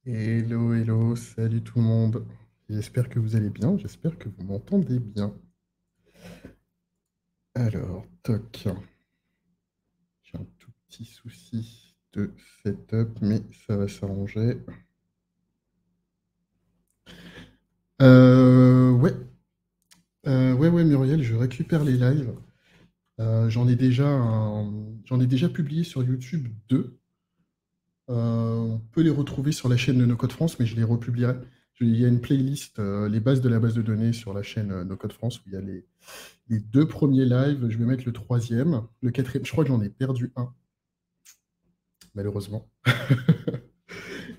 Hello, hello, salut tout le monde. J'espère que vous allez bien, j'espère que vous m'entendez bien. Alors, toc, j'ai un tout petit souci de setup, mais ça va s'arranger. Ouais, ouais, Muriel, je récupère les lives. J'en ai déjà publié sur YouTube deux. On peut les retrouver sur la chaîne de No Code France, mais je les republierai. Il y a une playlist, les bases de la base de données sur la chaîne No Code France, où il y a les deux premiers lives. Je vais mettre le troisième. Le quatrième, je crois que j'en ai perdu un, malheureusement.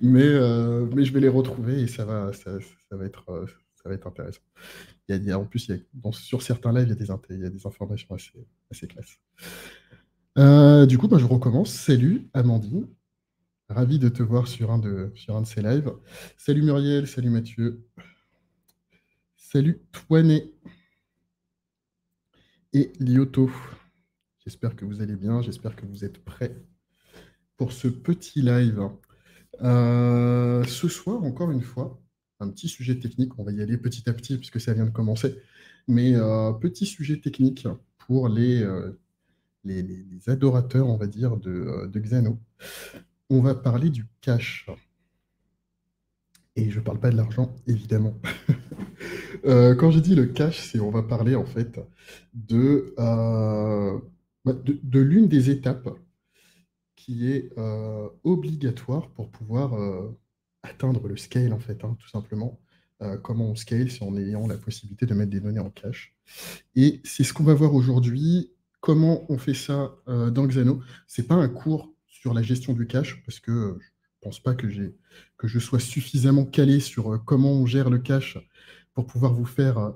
Mais je vais les retrouver et ça va être, ça va être intéressant. En plus, sur certains lives, il y a des informations assez classes. Du coup, bah, je recommence. Salut, Amandine. Ravi de te voir sur un de ces lives. Salut Muriel, salut Mathieu, salut Toinet et Lyoto. J'espère que vous allez bien, j'espère que vous êtes prêts pour ce petit live. Ce soir, encore une fois, un petit sujet technique. On va y aller petit à petit puisque ça vient de commencer. Mais petit sujet technique pour les adorateurs, on va dire, de Xano. On va parler du cash. Et je ne parle pas de l'argent, évidemment. Quand je dis le cash, on va parler en fait de, de l'une des étapes qui est obligatoire pour pouvoir atteindre le scale, en fait, hein, tout simplement. Comment on scale, c'est en ayant la possibilité de mettre des données en cache. Et c'est ce qu'on va voir aujourd'hui. Comment on fait ça dans Xano. C'est pas un cours sur la gestion du cache, parce que je pense pas que je sois suffisamment calé sur comment on gère le cache pour pouvoir vous faire,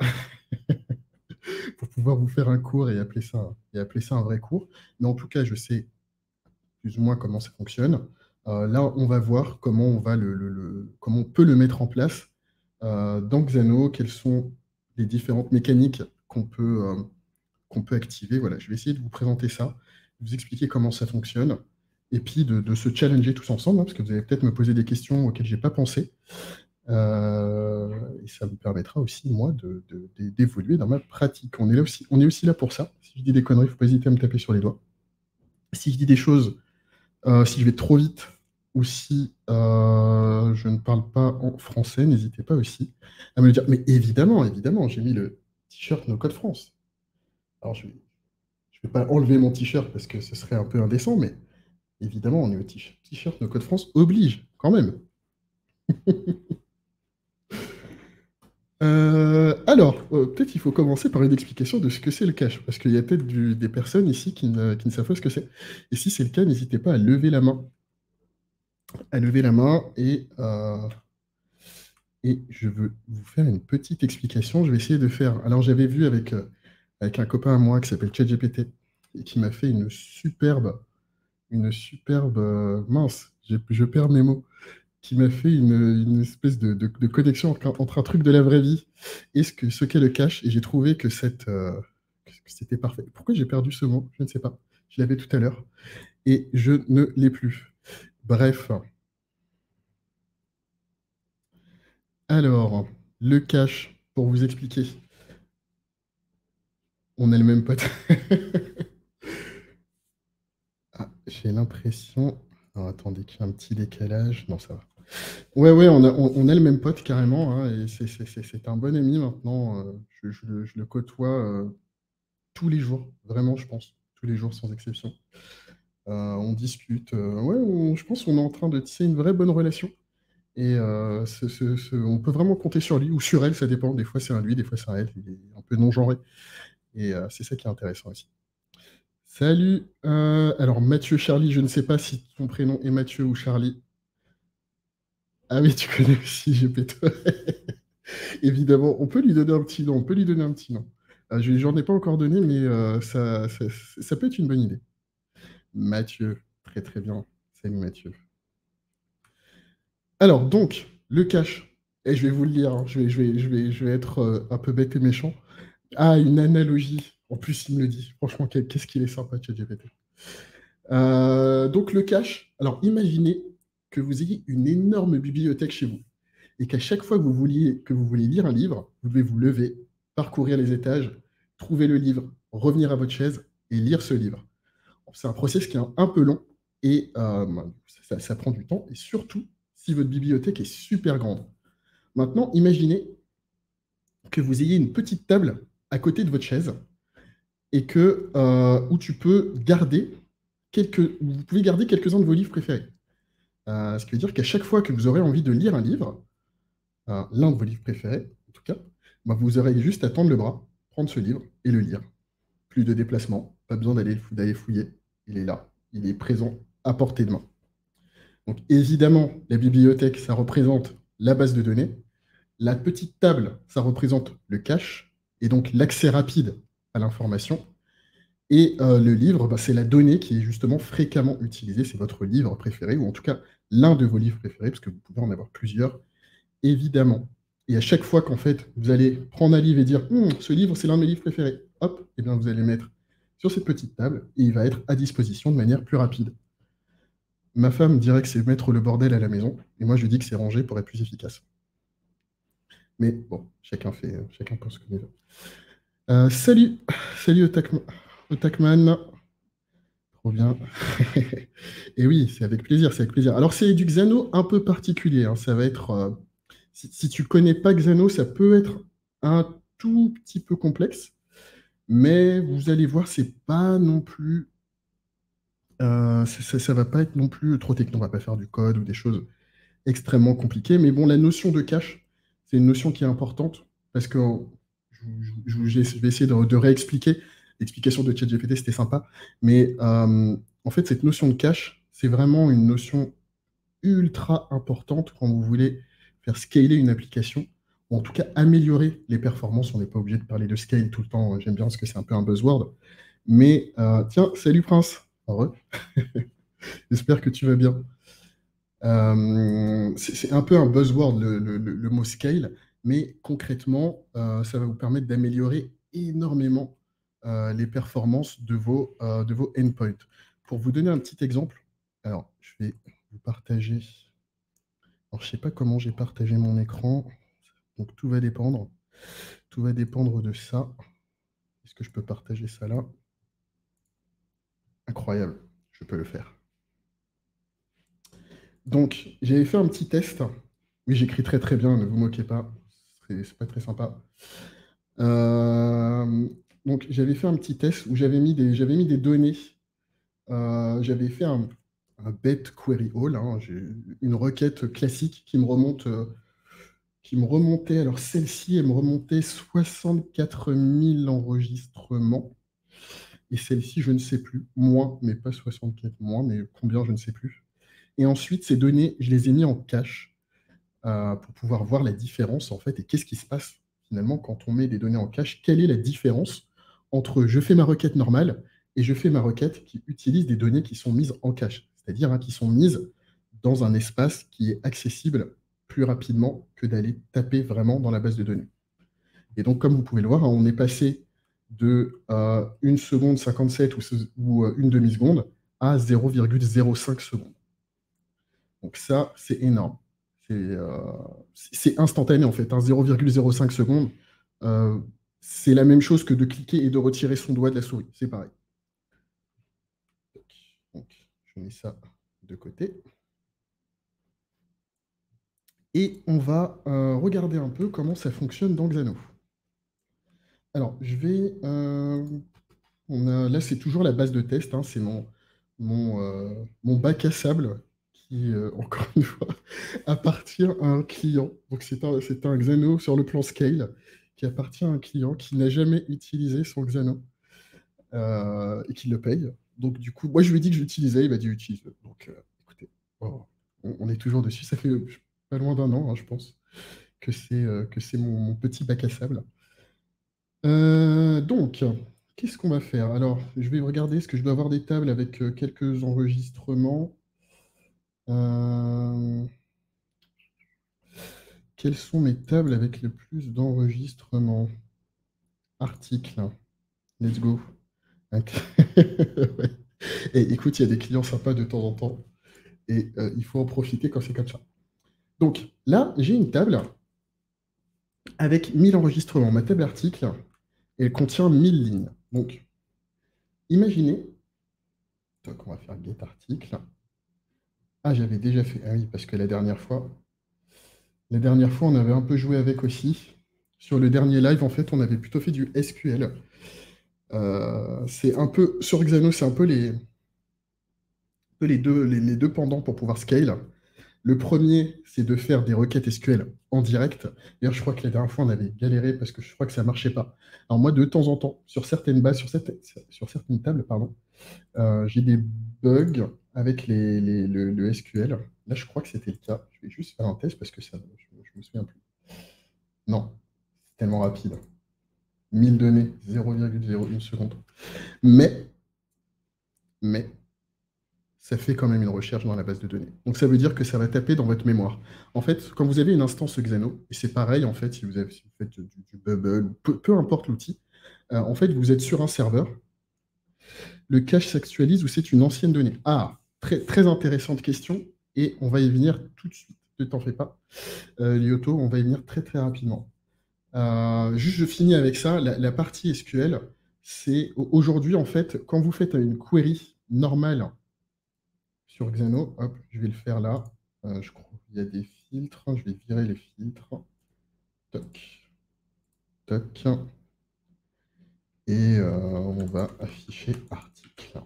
pour pouvoir vous faire un cours et appeler ça un vrai cours. Mais en tout cas, je sais plus ou moins comment ça fonctionne. Là, on va voir comment comment on peut le mettre en place dans Xano, quelles sont les différentes mécaniques qu'on peut activer. Voilà, je vais essayer de vous présenter ça, vous expliquer comment ça fonctionne, et puis de se challenger tous ensemble, hein, parce que vous allez peut-être me poser des questions auxquelles je n'ai pas pensé. Et ça me permettra aussi, moi, d'évoluer dans ma pratique. On est aussi là pour ça. Si je dis des conneries, il ne faut pas hésiter à me taper sur les doigts. Si je dis des choses si je vais trop vite ou si je ne parle pas en français, n'hésitez pas aussi à me le dire. Mais évidemment, évidemment, j'ai mis le t-shirt No Code France. Alors, je vais pas enlever mon t-shirt parce que ce serait un peu indécent, mais évidemment, on est au t-shirt No Code France oblige, quand même. Peut-être il faut commencer par une explication de ce que c'est le cache, parce qu'il y a peut-être des personnes ici qui ne savent pas ce que c'est. Et si c'est le cas, n'hésitez pas à lever la main et je veux vous faire une petite explication. Je vais essayer de faire. Alors, j'avais vu avec un copain à moi qui s'appelle ChatGPT et qui m'a fait une superbe mince, je perds mes mots, qui m'a fait une espèce de connexion entre un truc de la vraie vie et ce qu'est le cache. Et j'ai trouvé que c'était parfait. Pourquoi j'ai perdu ce mot? Je ne sais pas. Je l'avais tout à l'heure et je ne l'ai plus. Bref, alors, le cache, pour vous expliquer, on a le même pote. Ah, j'ai l'impression. Alors, attendez, qu'il y a un petit décalage. Non, ça va. Ouais, ouais, on a le même pote carrément, hein, et c'est un bon ami maintenant. Je le côtoie tous les jours, vraiment, je pense. Tous les jours, sans exception. On discute. Ouais, je pense qu'on est en train de tisser une vraie bonne relation. Et on peut vraiment compter sur lui ou sur elle, ça dépend. Des fois, c'est un lui, des fois, c'est un elle. Il est un peu non-genré. Et c'est ça qui est intéressant aussi. Salut. Alors, Mathieu Charlie, je ne sais pas si ton prénom est Mathieu ou Charlie. Ah oui, tu connais aussi Gepetto. Évidemment, on peut lui donner un petit nom. On peut lui donner un petit nom. J'en ai pas encore donné, mais ça peut être une bonne idée. Mathieu, très très bien. Salut Mathieu. Alors, donc, le cache. Et je vais vous le dire, hein, je vais être un peu bête et méchant. Ah, une analogie. En plus, il me le dit. Franchement, qu'est-ce qu'il est sympa, ChatGPT. Donc, le cache. Alors, imaginez que vous ayez une énorme bibliothèque chez vous et qu'à chaque fois que vous voulez lire un livre, vous devez vous lever, parcourir les étages, trouver le livre, revenir à votre chaise et lire ce livre. C'est un process qui est un peu long et ça prend du temps, et surtout si votre bibliothèque est super grande. Maintenant, imaginez que vous ayez une petite table à côté de votre chaise et où vous pouvez garder quelques-uns de vos livres préférés. Ce qui veut dire qu'à chaque fois que vous aurez envie de lire un livre, l'un de vos livres préférés, en tout cas, bah, vous aurez juste à tendre le bras, prendre ce livre et le lire. Plus de déplacement, pas besoin d'aller fouiller. Il est là, il est présent à portée de main. Donc évidemment, la bibliothèque, ça représente la base de données. La petite table, ça représente le cache, et donc l'accès rapide à l'information. Et le livre, bah, c'est la donnée qui est justement fréquemment utilisée. C'est votre livre préféré, ou en tout cas l'un de vos livres préférés, parce que vous pouvez en avoir plusieurs, évidemment. Et à chaque fois qu'en fait, vous allez prendre un livre et dire ce livre, c'est l'un de mes livres préférés, hop, et bien vous allez le mettre sur cette petite table, et il va être à disposition de manière plus rapide. Ma femme dirait que c'est mettre le bordel à la maison, et moi je dis que c'est ranger pour être plus efficace. Mais bon, chacun pense ce qu'il veut. Salut, salut Otakman. Trop bien. Et oui, c'est avec plaisir, c'est avec plaisir. Alors c'est du Xano un peu particulier, hein. Ça va être, si tu connais pas Xano, ça peut être un tout petit peu complexe, mais vous allez voir, c'est pas non plus, ça va pas être non plus trop technique. On va pas faire du code ou des choses extrêmement compliquées, mais bon, la notion de cache, c'est une notion qui est importante parce que je vais essayer de réexpliquer. L'explication de ChatGPT, c'était sympa, mais en fait, cette notion de cache, c'est vraiment une notion ultra importante quand vous voulez faire scaler une application, ou en tout cas améliorer les performances. On n'est pas obligé de parler de scale tout le temps, j'aime bien parce que c'est un peu un buzzword. Mais tiens, salut Prince. Heureux. J'espère que tu vas bien. C'est un peu un buzzword, le mot scale, mais concrètement, ça va vous permettre d'améliorer énormément les performances de vos endpoints. Pour vous donner un petit exemple, alors je vais vous partager. Alors, je ne sais pas comment j'ai partagé mon écran, donc tout va dépendre. Tout va dépendre de ça. Est-ce que je peux partager ça là? Incroyable, je peux le faire. Donc, j'avais fait un petit test. Oui, j'écris très très bien, ne vous moquez pas. C'est pas très sympa. Donc, j'avais fait un petit test où j'avais mis des données. J'avais fait un bet query all, hein. J'ai une requête classique qui me remontait. Alors, celle-ci, elle me remontait 64 000 enregistrements. Et celle-ci, je ne sais plus. Moins, mais pas 64 moins, mais combien, je ne sais plus. Et ensuite, ces données, je les ai mis en cache pour pouvoir voir la différence, en fait, et qu'est-ce qui se passe finalement quand on met des données en cache. Quelle est la différence entre je fais ma requête normale et je fais ma requête qui utilise des données qui sont mises en cache, c'est-à-dire qui sont mises dans un espace qui est accessible plus rapidement que d'aller taper vraiment dans la base de données. Et donc, comme vous pouvez le voir, on est passé de 1 seconde 57 ou une demi-seconde à 0,05 secondes. Donc ça, c'est énorme. C'est instantané en fait, 0,05 secondes. C'est la même chose que de cliquer et de retirer son doigt de la souris. C'est pareil. Donc, je mets ça de côté. Et on va regarder un peu comment ça fonctionne dans Xano. Alors, là, c'est toujours la base de test, hein. C'est mon bac à sable qui, encore une fois, appartient à un client. Donc, c'est un Xano sur le plan scale qui appartient à un client qui n'a jamais utilisé son Xano et qui le paye. Donc, du coup, moi, je lui ai dit que j'utilisais, il m'a dit utilise-le. Donc, écoutez, on est toujours dessus. Ça fait pas loin d'un an, hein, je pense, que c'est mon petit bac à sable. Donc, qu'est-ce qu'on va faire? Alors, je vais regarder, est-ce que je dois avoir des tables avec quelques enregistrements? Euh, Quelles sont mes tables avec le plus d'enregistrements? Articles. Let's go. Ok. Ouais. Et écoute, il y a des clients sympas de temps en temps. Et il faut en profiter quand c'est comme ça. Donc là, j'ai une table avec 1000 enregistrements. Ma table article, elle contient 1000 lignes. Donc, imaginez, donc on va faire get article. Ah, j'avais déjà fait, ah oui, parce que la dernière fois, on avait un peu joué avec aussi. Sur le dernier live, en fait, on avait plutôt fait du SQL. C'est un peu, sur Xano, c'est un peu les deux pendants pour pouvoir scale. Le premier, c'est de faire des requêtes SQL en direct. D'ailleurs, je crois que la dernière fois, on avait galéré parce que je crois que ça ne marchait pas. Alors moi, de temps en temps, sur certaines bases, sur certaines tables, pardon, j'ai des bugs avec le SQL. Là, je crois que c'était le cas. Je vais juste faire un test parce que ça, je me souviens plus. Non, c'est tellement rapide. 1000 données, 0,01 seconde. Mais, mais, ça fait quand même une recherche dans la base de données. Donc ça veut dire que ça va taper dans votre mémoire. En fait, quand vous avez une instance Xano, et c'est pareil en fait, si vous faites du Bubble, peu importe l'outil, en fait, vous êtes sur un serveur, le cache s'actualise ou c'est une ancienne donnée? Ah, très, très intéressante question, et on va y venir tout de suite. Ne t'en fais pas, Lyoto, on va y venir très très rapidement. Juste, je finis avec ça. La partie SQL, c'est aujourd'hui, en fait, quand vous faites une query normale sur Xano, hop, je vais le faire là. Je crois qu'il y a des filtres. Je vais virer les filtres. Toc, toc. Et on va afficher article.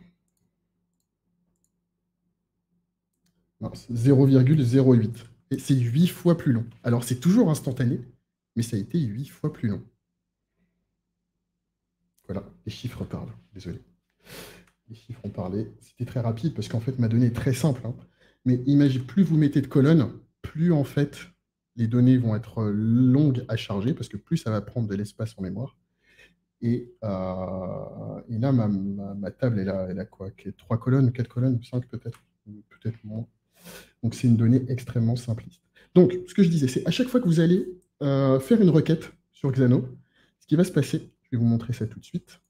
0,08. Et c'est 8 fois plus long. Alors, c'est toujours instantané, mais ça a été 8 fois plus long. Voilà, les chiffres parlent. Désolé. Les chiffres ont parlé. C'était très rapide parce qu'en fait, ma donnée est très simple, hein. Mais imagine, plus vous mettez de colonnes, plus en fait, les données vont être longues à charger parce que plus ça va prendre de l'espace en mémoire. Et là, ma table, elle a quoi? 3 colonnes, 4 colonnes, 5 peut-être, peut-être moins. Donc, c'est une donnée extrêmement simpliste. Donc, ce que je disais, c'est à chaque fois que vous allez faire une requête sur Xano, ce qui va se passer, je vais vous montrer ça tout de suite,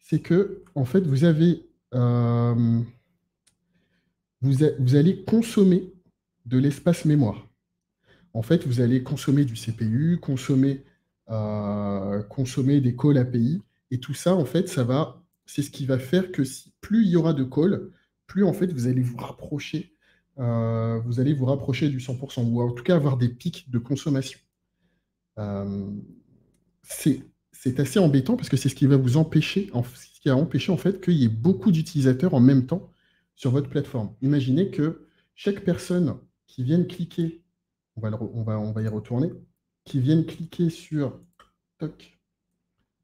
c'est que, en fait, vous allez consommer de l'espace mémoire. En fait, vous allez consommer du CPU, consommer des calls API, et tout ça, en fait, c'est ce qui va faire que plus il y aura de calls, plus en fait vous allez vous rapprocher du 100%, ou en tout cas avoir des pics de consommation. Euh, c'est assez embêtant parce que c'est ce qui va vous empêcher, ce qui a empêché en fait qu'il y ait beaucoup d'utilisateurs en même temps sur votre plateforme. Imaginez que chaque personne qui vienne cliquer, on va y retourner, qui vienne cliquer toc,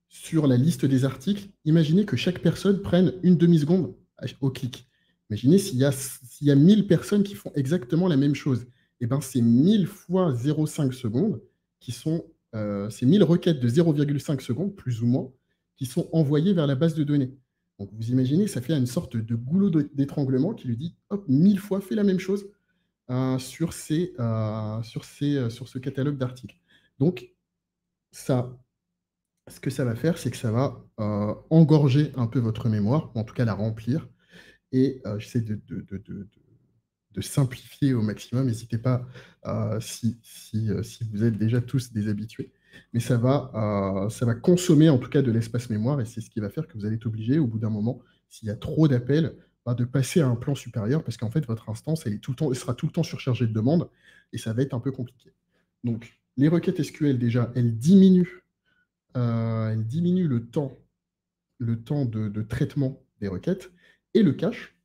sur la liste des articles, imaginez que chaque personne prenne une demi-seconde au clic. Imaginez s'il y a 1000 personnes qui font exactement la même chose. Et ben c'est 1000 fois 0,5 secondes qui sont, c'est 1000 requêtes de 0,5 secondes, plus ou moins, qui sont envoyées vers la base de données. Donc vous imaginez, ça fait une sorte de goulot d'étranglement qui lui dit, hop, 1000 fois, fais la même chose sur ce catalogue d'articles. Donc, ça, ce que ça va faire, c'est que ça va engorger un peu votre mémoire, ou en tout cas la remplir. Et j'essaie de simplifier au maximum. N'hésitez pas si vous êtes déjà tous des habitués. Mais ça va consommer en tout cas de l'espace mémoire et c'est ce qui va faire que vous allez être obligé, au bout d'un moment, s'il y a trop d'appels, de passer à un plan supérieur parce qu'en fait, votre instance, elle sera tout le temps surchargée de demandes et ça va être un peu compliqué. Donc, les requêtes SQL, déjà, elles diminuent le temps de traitement des requêtes et le cache,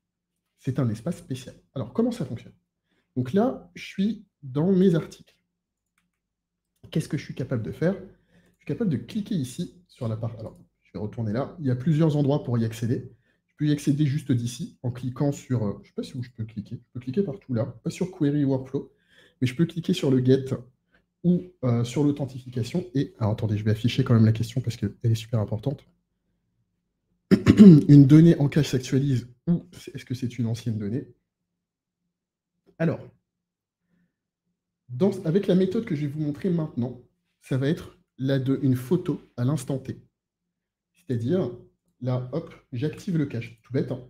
c'est un espace spécial. Alors, comment ça fonctionne? Donc là, je suis dans mes articles. Qu'est-ce que je suis capable de faire? Je suis capable de cliquer ici sur la part. Alors, je vais retourner là. Il y a plusieurs endroits pour y accéder. Je peux y accéder juste d'ici en cliquant sur. Je ne sais pas si où je peux cliquer. Je peux cliquer partout là, pas sur Query Workflow, mais je peux cliquer sur le Get ou sur l'authentification. Et alors, attendez, je vais afficher quand même la question parce qu'elle est super importante. Une donnée en cache s'actualise ou est-ce que c'est une ancienne donnée? Alors, avec la méthode que je vais vous montrer maintenant, ça va être une photo à l'instant T. C'est-à-dire, là, hop, j'active le cache. Tout bête, hein.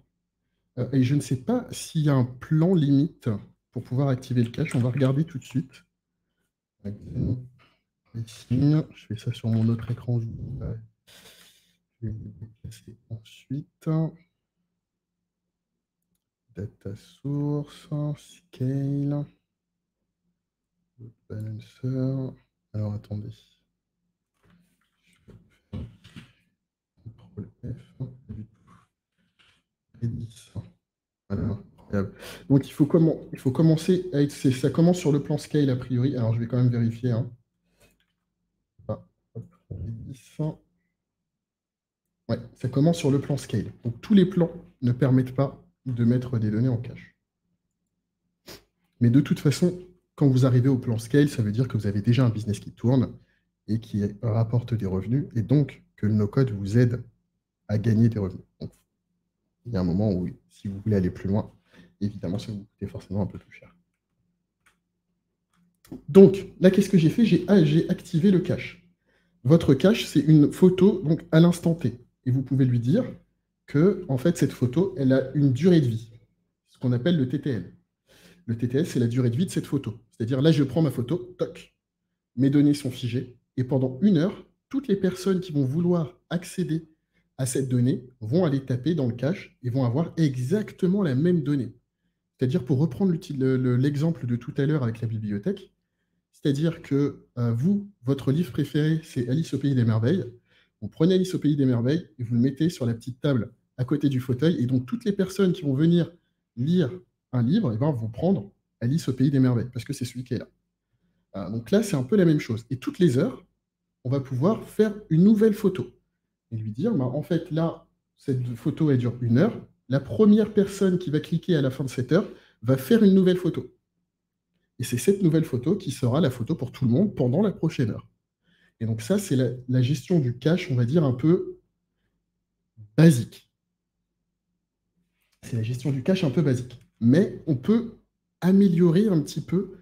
Et je ne sais pas s'il y a un plan limite pour pouvoir activer le cache. On va regarder tout de suite. Ici, je fais ça sur mon autre écran. Je vais le déplacer ensuite. Data source, scale, load balancer. Alors attendez. CTRL F, pas du tout. Redis. Voilà, incroyable. Donc il faut commencer avec ça commence sur le plan scale a priori. Alors je vais quand même vérifier. Hein. Ah, hop, Redis. Ouais, ça commence sur le plan scale. Donc tous les plans ne permettent pas de mettre des données en cache. Mais de toute façon, quand vous arrivez au plan scale, ça veut dire que vous avez déjà un business qui tourne et qui rapporte des revenus, et donc que le no-code vous aide à gagner des revenus. Donc, il y a un moment où, si vous voulez aller plus loin, évidemment, ça va vous coûter forcément un peu plus cher. Donc, là, qu'est-ce que j'ai fait? J'ai activé le cache. Votre cache, c'est une photo donc, à l'instant T. Et vous pouvez lui dire que, en fait, cette photo, elle a une durée de vie, ce qu'on appelle le TTL. Le TTL, c'est la durée de vie de cette photo. C'est-à-dire, là, je prends ma photo, toc, mes données sont figées, et pendant 1 heure, toutes les personnes qui vont vouloir accéder à cette donnée vont aller taper dans le cache et vont avoir exactement la même donnée. C'est-à-dire, pour reprendre l'exemple de tout à l'heure avec la bibliothèque, c'est-à-dire que vous, votre livre préféré, c'est Alice au pays des merveilles. Vous prenez Alice au pays des merveilles et vous le mettez sur la petite table à côté du fauteuil, et donc toutes les personnes qui vont venir lire un livre vont prendre Alice au pays des merveilles, parce que c'est celui qui est là. Donc là, c'est un peu la même chose. Et toutes les heures, on va pouvoir faire une nouvelle photo et lui dire, en fait, là, cette photo, elle dure 1 heure. La première personne qui va cliquer à la fin de cette heure va faire une nouvelle photo. Et c'est cette nouvelle photo qui sera la photo pour tout le monde pendant la prochaine heure. Et donc ça, c'est la gestion du cache, on va dire, un peu basique. C'est la gestion du cache un peu basique. Mais on peut améliorer un petit peu.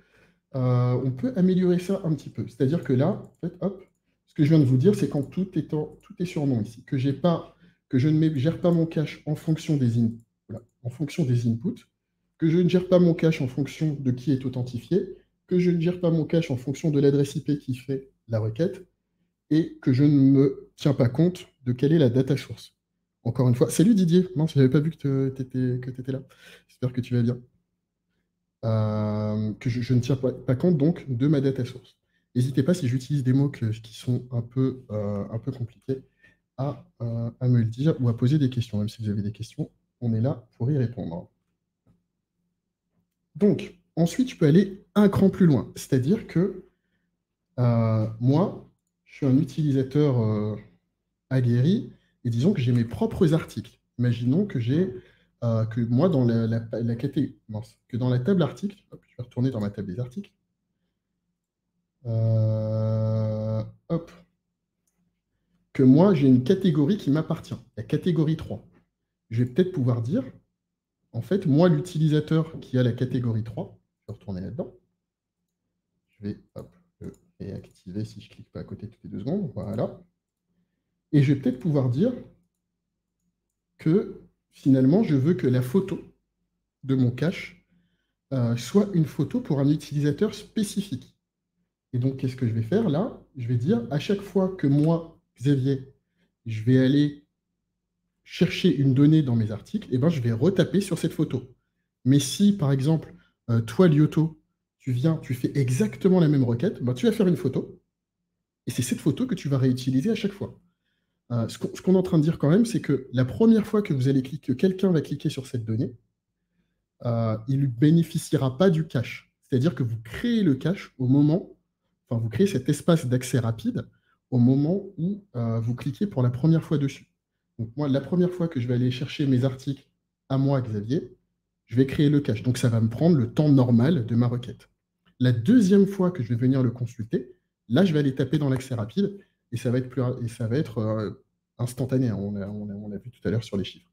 On peut améliorer ça un petit peu. C'est-à-dire que là, en fait, hop, ce que je viens de vous dire, c'est quand tout est sur nom ici, que je ne gère pas mon cache en fonction des en fonction des inputs, que je ne gère pas mon cache en fonction de qui est authentifié, que je ne gère pas mon cache en fonction de l'adresse IP qui fait la requête, et que je ne me tiens pas compte de quelle est la data source. Encore une fois, salut Didier, non, je n'avais pas vu que tu étais là. J'espère que tu vas bien. Que je ne tiens pas compte donc de ma data source. N'hésitez pas, si j'utilise des mots qui sont un peu compliqués, à me le dire ou à poser des questions. Même si vous avez des questions, on est là pour y répondre. Donc, ensuite, je peux aller un cran plus loin. C'est-à-dire que moi, je suis un utilisateur aguerri, et disons que j'ai mes propres articles. Imaginons que que moi, dans la catégorie, que dans la table article, hop, je vais retourner dans ma table des articles. Hop, que moi, j'ai une catégorie qui m'appartient, la catégorie 3. Je vais peut-être pouvoir dire, en fait, moi, l'utilisateur qui a la catégorie 3, je vais retourner là-dedans. Je vais le réactiver si je ne clique pas à côté toutes les 2 secondes. Voilà. Et je vais peut-être pouvoir dire que, finalement, je veux que la photo de mon cache soit une photo pour un utilisateur spécifique. Et donc, qu'est-ce que je vais faire là? Je vais dire, à chaque fois que moi, Xavier, je vais aller chercher une donnée dans mes articles, et je vais retaper sur cette photo. Mais si, par exemple, toi, Lyoto, tu fais exactement la même requête, tu vas faire une photo, et c'est cette photo que tu vas réutiliser à chaque fois. Ce qu'on est en train de dire quand même, c'est que la première fois que que quelqu'un va cliquer sur cette donnée, il ne bénéficiera pas du cache. C'est-à-dire que vous créez le cache vous créez cet espace d'accès rapide au moment où vous cliquez pour la première fois dessus. Donc moi, la première fois que je vais aller chercher mes articles à moi, Xavier, je vais créer le cache. Donc ça va me prendre le temps normal de ma requête. La deuxième fois que je vais venir le consulter, là, je vais aller taper dans l'accès rapide et ça va être instantané. Hein. On a vu tout à l'heure sur les chiffres.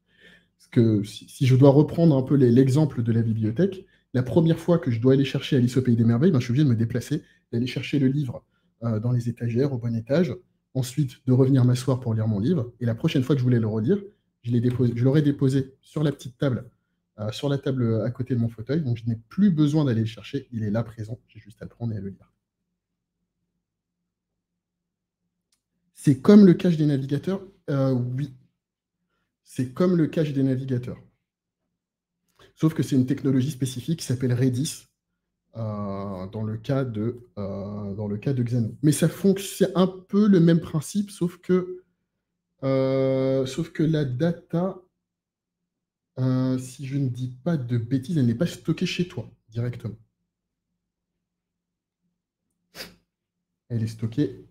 Parce que si je dois reprendre un peu l'exemple de la bibliothèque, la première fois que je dois aller chercher Alice au pays des merveilles, je suis obligé de me déplacer, d'aller chercher le livre dans les étagères, au bon étage, ensuite de revenir m'asseoir pour lire mon livre, et la prochaine fois que je voulais le relire, je l'aurais déposé sur la petite table sur la table à côté de mon fauteuil, donc je n'ai plus besoin d'aller le chercher, il est là présent, j'ai juste à le prendre et à le lire. C'est comme le cache des navigateurs? Oui, c'est comme le cache des navigateurs. Sauf que c'est une technologie spécifique qui s'appelle Redis, dans le cas de Xano. Mais c'est un peu le même principe, sauf que la data, si je ne dis pas de bêtises, elle n'est pas stockée chez toi directement. Elle est stockée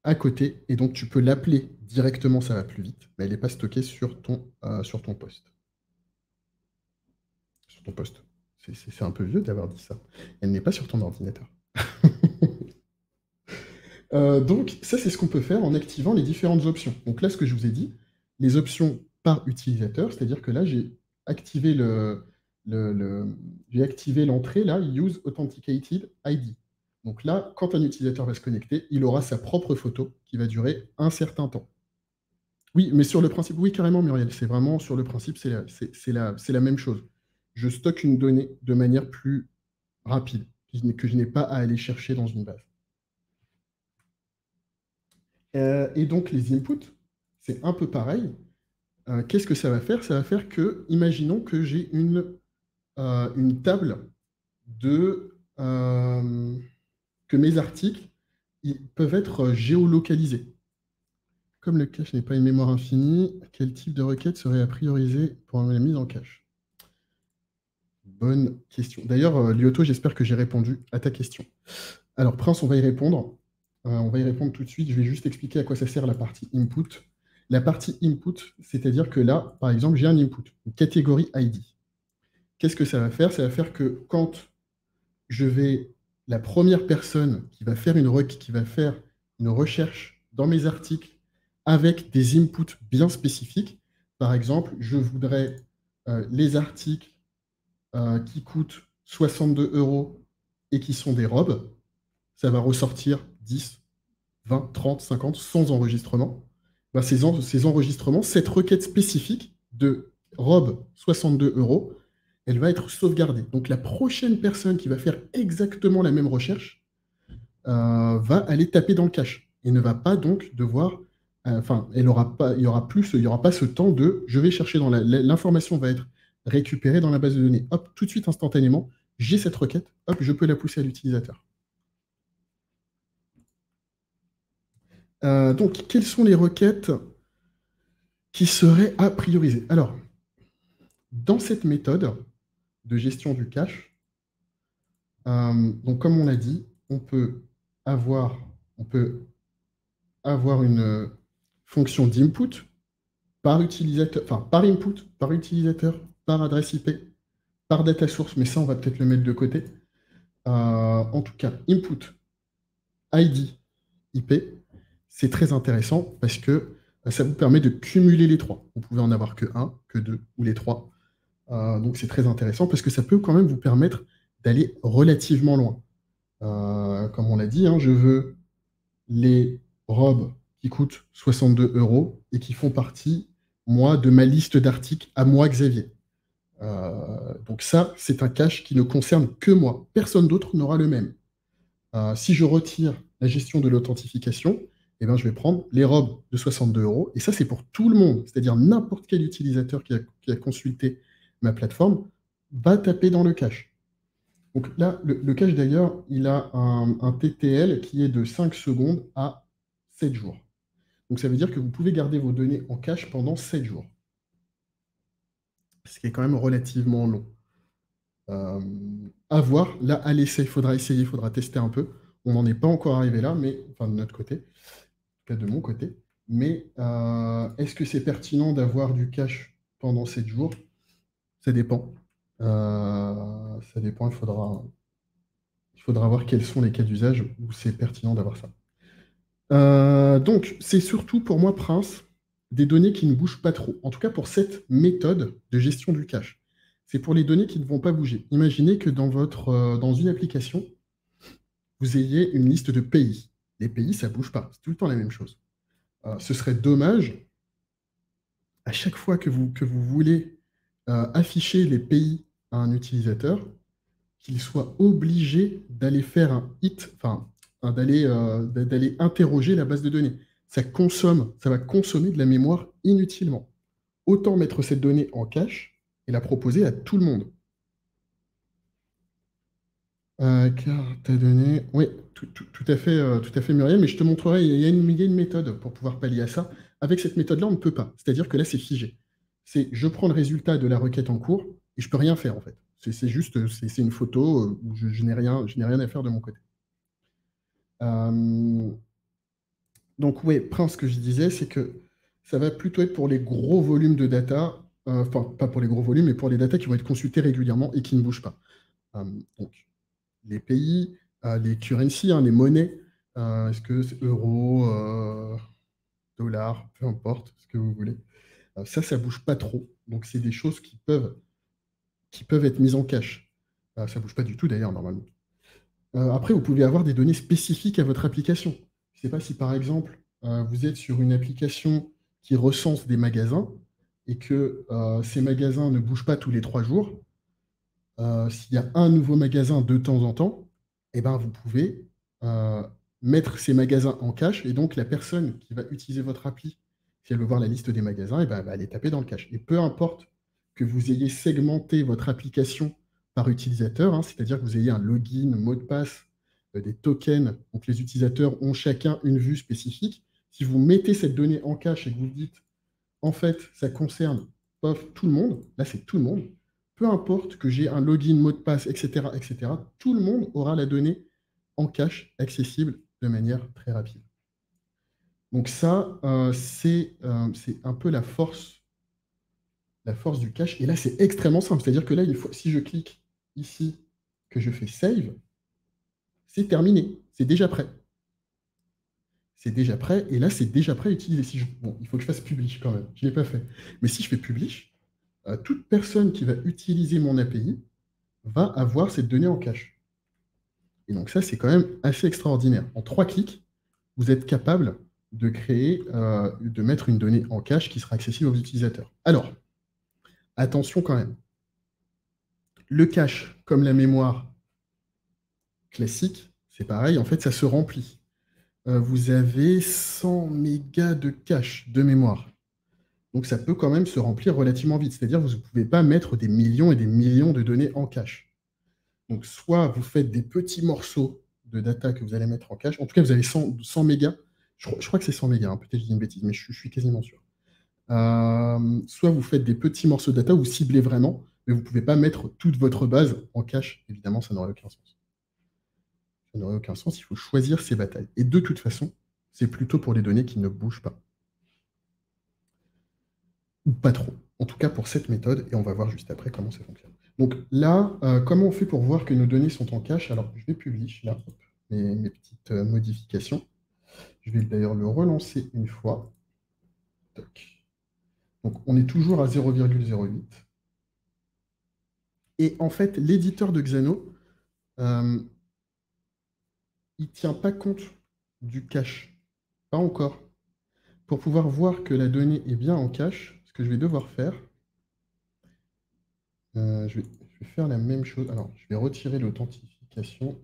à côté, et donc tu peux l'appeler directement, ça va plus vite, mais elle n'est pas stockée sur ton poste. Sur ton poste. C'est un peu vieux d'avoir dit ça. Elle n'est pas sur ton ordinateur. Donc, ça, c'est ce qu'on peut faire en activant les différentes options. Donc là, ce que je vous ai dit, les options par utilisateur, c'est-à-dire que là, j'ai activé j'ai activé l'entrée, là, Use Authenticated ID. Donc là, quand un utilisateur va se connecter, il aura sa propre photo qui va durer un certain temps. Oui, mais sur le principe, oui, carrément, Muriel, c'est vraiment sur le principe, c'est la même chose. Je stocke une donnée de manière plus rapide, que je n'ai pas à aller chercher dans une base. Et donc, les inputs, c'est un peu pareil. Qu'est-ce que ça va faire? Ça va faire que, imaginons que j'ai une table que mes articles ils peuvent être géolocalisés. Comme le cache n'est pas une mémoire infinie, quel type de requête serait à prioriser pour la mise en cache? Bonne question. D'ailleurs, Lyoto, j'espère que j'ai répondu à ta question. Alors, Prince, on va y répondre. On va y répondre tout de suite. Je vais juste expliquer à quoi ça sert la partie input. La partie input, c'est-à-dire que là, par exemple, j'ai un input, une catégorie ID. Qu'est-ce que ça va faire? Ça va faire que quand la première personne qui va faire une recherche dans mes articles avec des inputs bien spécifiques, par exemple, je voudrais les articles qui coûtent 62 € et qui sont des robes, ça va ressortir 10, 20, 30, 50, sans enregistrement. Ben, ces enregistrements, cette requête spécifique de robe 62 €, elle va être sauvegardée. Donc la prochaine personne qui va faire exactement la même recherche va aller taper dans le cache et ne va pas donc devoir, enfin, il n'y aura pas ce temps de je vais chercher dans l'information va être récupérée dans la base de données. Hop, tout de suite, instantanément, j'ai cette requête, hop, je peux la pousser à l'utilisateur. Donc, quelles sont les requêtes qui seraient à prioriser? Alors, dans cette méthode de gestion du cache, donc comme on l'a dit, on peut avoir une fonction d'input par utilisateur, enfin par input, par utilisateur, par adresse IP, par data source, mais ça, on va peut-être le mettre de côté. En tout cas, input, ID, IP, c'est très intéressant parce que ça vous permet de cumuler les trois. Vous pouvez en avoir que un, que deux ou les trois. Donc c'est très intéressant parce que ça peut quand même vous permettre d'aller relativement loin. Comme on l'a dit, hein, je veux les robes qui coûtent 62 € et qui font partie, moi, de ma liste d'articles à moi, Xavier. Donc ça, c'est un cache qui ne concerne que moi. Personne d'autre n'aura le même. Si je retire la gestion de l'authentification, eh ben, je vais prendre les robes de 62 €. Et ça, c'est pour tout le monde. C'est-à-dire n'importe quel utilisateur qui a consulté ma plateforme va taper dans le cache. Donc là, le cache d'ailleurs, il a un TTL qui est de 5 secondes à 7 jours. Donc ça veut dire que vous pouvez garder vos données en cache pendant 7 jours. Ce qui est quand même relativement long. À voir, là, à l'essai, il faudra essayer, il faudra tester un peu. On n'en est pas encore arrivé là, mais enfin de notre côté, en tout cas de mon côté. Mais est-ce que c'est pertinent d'avoir du cache pendant 7 jours? Ça dépend. Ça dépend, il faudra voir quels sont les cas d'usage où c'est pertinent d'avoir ça. Donc, c'est surtout pour moi, Prince, des données qui ne bougent pas trop. En tout cas, pour cette méthode de gestion du cache. C'est pour les données qui ne vont pas bouger. Imaginez que dans une application, vous ayez une liste de pays. Les pays, ça ne bouge pas. C'est tout le temps la même chose. Ce serait dommage, à chaque fois que vous voulez afficher les pays à un utilisateur, qu'il soit obligé d'aller faire un hit, enfin, d'aller interroger la base de données. Ça va consommer de la mémoire inutilement. Autant mettre cette donnée en cache et la proposer à tout le monde. Carte à données, oui, tout à fait, Muriel, mais je te montrerai, il y a une méthode pour pouvoir pallier à ça. Avec cette méthode-là, on ne peut pas. C'est-à-dire que là, c'est figé. C'est je prends le résultat de la requête en cours et je ne peux rien faire, en fait. C'est juste, c'est une photo où je n'ai rien à faire de mon côté. Euh, donc, oui, Prince, ce que je disais, c'est que ça va plutôt être pour les gros volumes de data, enfin, pas pour les gros volumes, mais pour les data qui vont être consultés régulièrement et qui ne bougent pas. Donc, les pays, les currencies, hein, les monnaies, est-ce que c'est euro, dollar, peu importe ce que vous voulez. Ça ne bouge pas trop. Donc, c'est des choses qui peuvent être mises en cache. Ça ne bouge pas du tout d'ailleurs, normalement. Après, vous pouvez avoir des données spécifiques à votre application. Je ne sais pas si, par exemple, vous êtes sur une application qui recense des magasins et que ces magasins ne bougent pas tous les 3 jours. S'il y a un nouveau magasin de temps en temps, eh ben, vous pouvez euh, mettre ces magasins en cache et donc la personne qui va utiliser votre appli, si elle veut voir la liste des magasins, eh ben, elle va aller taper dans le cache. Et peu importe que vous ayez segmenté votre application par utilisateur, hein, c'est-à-dire que vous ayez un login, mot de passe, des tokens, donc les utilisateurs ont chacun une vue spécifique. Si vous mettez cette donnée en cache et que vous dites, en fait, ça concerne tout le monde, là c'est tout le monde, peu importe que j'ai un login, mot de passe, etc., tout le monde aura la donnée en cache accessible de manière très rapide. Donc ça, c'est un peu la force du cache. Et là, c'est extrêmement simple. C'est-à-dire que là, si je clique ici, que je fais save, c'est terminé. C'est déjà prêt. C'est déjà prêt. Et là, c'est déjà prêt à utiliser. Bon, il faut que je fasse publish quand même. Je ne l'ai pas fait. Mais si je fais publish, toute personne qui va utiliser mon API va avoir cette donnée en cache. Et donc ça, c'est quand même assez extraordinaire. En 3 clics, vous êtes capable de créer, de mettre une donnée en cache qui sera accessible aux utilisateurs. Alors, attention quand même. Le cache, comme la mémoire classique, c'est pareil, en fait, ça se remplit. Vous avez 100 mégas de cache de mémoire. Donc ça peut quand même se remplir relativement vite. C'est-à-dire que vous ne pouvez pas mettre des millions et des millions de données en cache. Donc soit vous faites des petits morceaux de data que vous allez mettre en cache. En tout cas, vous avez 100 mégas. Je crois que c'est 100 mégas, hein. Peut-être que je dis une bêtise, mais je suis quasiment sûr. Soit vous faites des petits morceaux de data, vous ciblez vraiment, mais vous ne pouvez pas mettre toute votre base en cache. Évidemment, ça n'aurait aucun sens. Ça n'aurait aucun sens, il faut choisir ses batailles. Et de toute façon, c'est plutôt pour les données qui ne bougent pas. Ou pas trop. En tout cas, pour cette méthode, et on va voir juste après comment ça fonctionne. Donc là, comment on fait pour voir que nos données sont en cache? Alors, je vais publish, là, hop, mes petites modifications. Je vais d'ailleurs le relancer une fois. Toc. Donc, on est toujours à 0,08. Et en fait, l'éditeur de Xano, il ne tient pas compte du cache. Pas encore. Pour pouvoir voir que la donnée est bien en cache, ce que je vais devoir faire, je vais faire la même chose. Alors, je vais retirer l'authentification,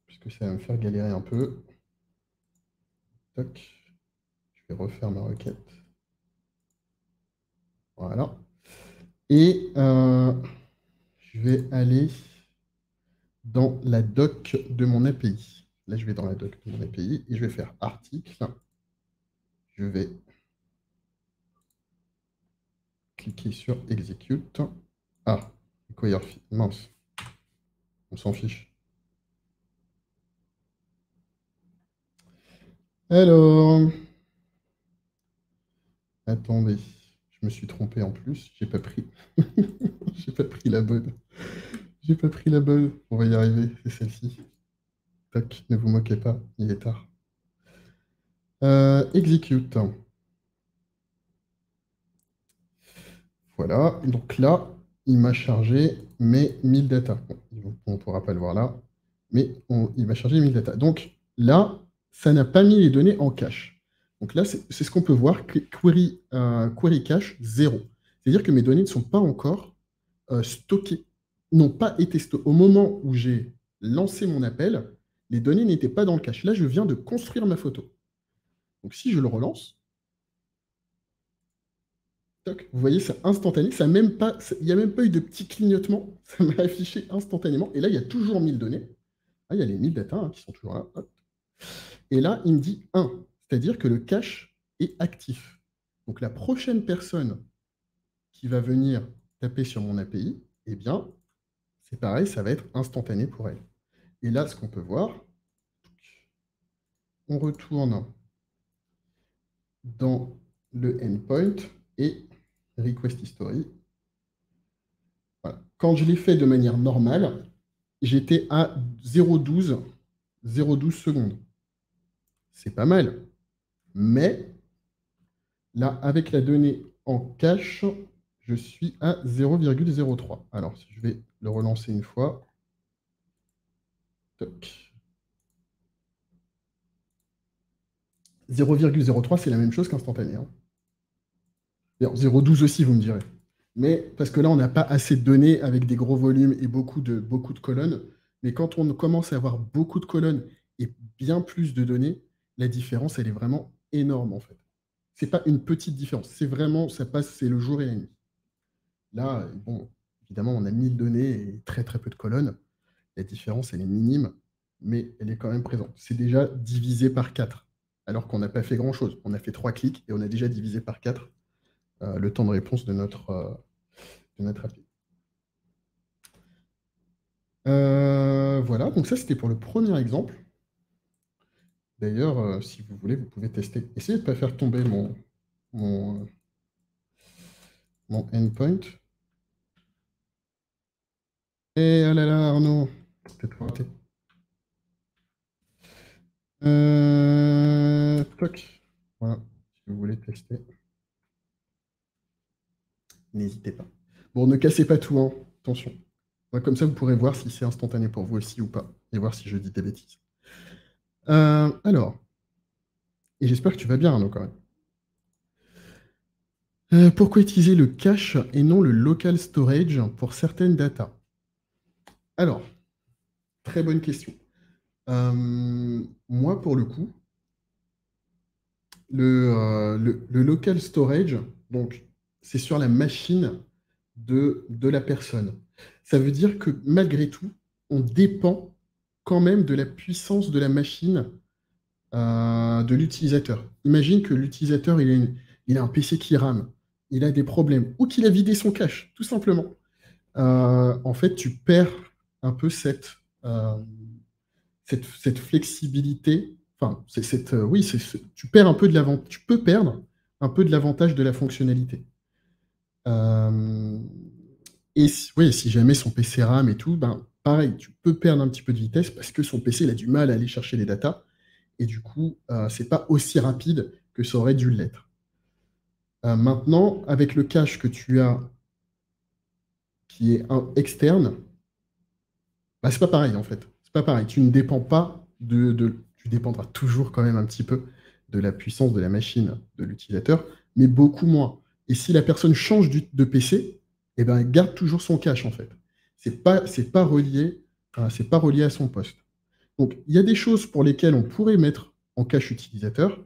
puisque ça va me faire galérer un peu. Toc. Je vais refaire ma requête. Voilà. Et je vais aller dans la doc de mon API. Là, je vais dans la doc de mon API et je vais faire article. Je vais cliquer sur execute. Ah, mince. On s'en fiche. Alors, attendez, je me suis trompé en plus. J'ai pas pris. J'ai pas pris la bonne. J'ai pas pris la bonne. On va y arriver, c'est celle-ci. Toc, ne vous moquez pas, il est tard. Execute. Voilà, donc là, il m'a chargé mes 1000 data. Bon, on ne pourra pas le voir là, mais il m'a chargé 1000 data. Donc là, ça n'a pas mis les données en cache. Donc là, c'est ce qu'on peut voir, query cache 0. C'est-à-dire que mes données ne sont pas encore stockées, n'ont pas été stockées. Au moment où j'ai lancé mon appel, les données n'étaient pas dans le cache. Là, je viens de construire ma photo. Donc, si je le relance, toc, vous voyez, c'est instantané. Ça même pas, il n'y a même pas eu de petit clignotement. Ça m'a affiché instantanément. Et là, il y a toujours 1000 données. Ah, il y a les 1000 data hein, qui sont toujours là. Hop. Et là, il me dit 1, c'est-à-dire que le cache est actif. Donc, la prochaine personne qui va venir taper sur mon API, eh bien, c'est pareil, ça va être instantané pour elle. Et là, ce qu'on peut voir, on retourne dans le endpoint et request history. Voilà. Quand je l'ai fait de manière normale, j'étais à 0,12 secondes. C'est pas mal. Mais là, avec la donnée en cache, je suis à 0,03. Alors, si je vais le relancer une fois. Toc. 0,03, c'est la même chose qu'instantané. Hein. 0,12 aussi, vous me direz. Mais parce que là, on n'a pas assez de données avec des gros volumes et beaucoup de colonnes. Mais quand on commence à avoir beaucoup de colonnes et bien plus de données, la différence, elle est vraiment énorme en fait. Ce n'est pas une petite différence. C'est vraiment, ça passe, c'est le jour et la nuit. Là, bon, évidemment, on a 1000 données et très très peu de colonnes. La différence, elle est minime, mais elle est quand même présente. C'est déjà divisé par 4, alors qu'on n'a pas fait grand-chose. On a fait 3 clics et on a déjà divisé par 4 le temps de réponse de notre API. Voilà, donc ça, c'était pour le premier exemple. D'ailleurs, si vous voulez, vous pouvez tester. Essayez de ne pas faire tomber mon endpoint. Et ah là là, Arnaud, peut-être raté. Toc. Voilà, si vous voulez tester, n'hésitez pas. Bon, ne cassez pas tout, hein. Attention. Comme ça, vous pourrez voir si c'est instantané pour vous aussi ou pas, et voir si je dis des bêtises. Alors, et j'espère que tu vas bien, Arnaud, quand même. Pourquoi utiliser le cache et non le local storage pour certaines datas? Alors, très bonne question. Moi, pour le coup, le local storage, donc, c'est sur la machine de la personne. Ça veut dire que malgré tout, on dépend quand même de la puissance de la machine de l'utilisateur. Imagine que l'utilisateur, il a un PC qui rame, il a des problèmes, ou qu'il a vidé son cache, tout simplement. En fait, tu perds un peu cette flexibilité. Enfin, oui, tu perds un peu de l'avantage. Tu peux perdre un peu de l'avantage de la fonctionnalité. Et oui, si jamais son PC rame et tout, ben, pareil, tu peux perdre un petit peu de vitesse parce que son PC il a du mal à aller chercher les datas. Et du coup, c'est pas aussi rapide que ça aurait dû l'être. Maintenant, avec le cache que tu as qui est externe, bah, c'est pas pareil en fait. C'est pas pareil. Tu ne dépends pas tu dépendras toujours quand même un petit peu de la puissance de la machine de l'utilisateur, mais beaucoup moins. Et si la personne change de PC, eh ben, elle garde toujours son cache en fait. C'est pas relié à son poste. Donc, il y a des choses pour lesquelles on pourrait mettre en cache utilisateur.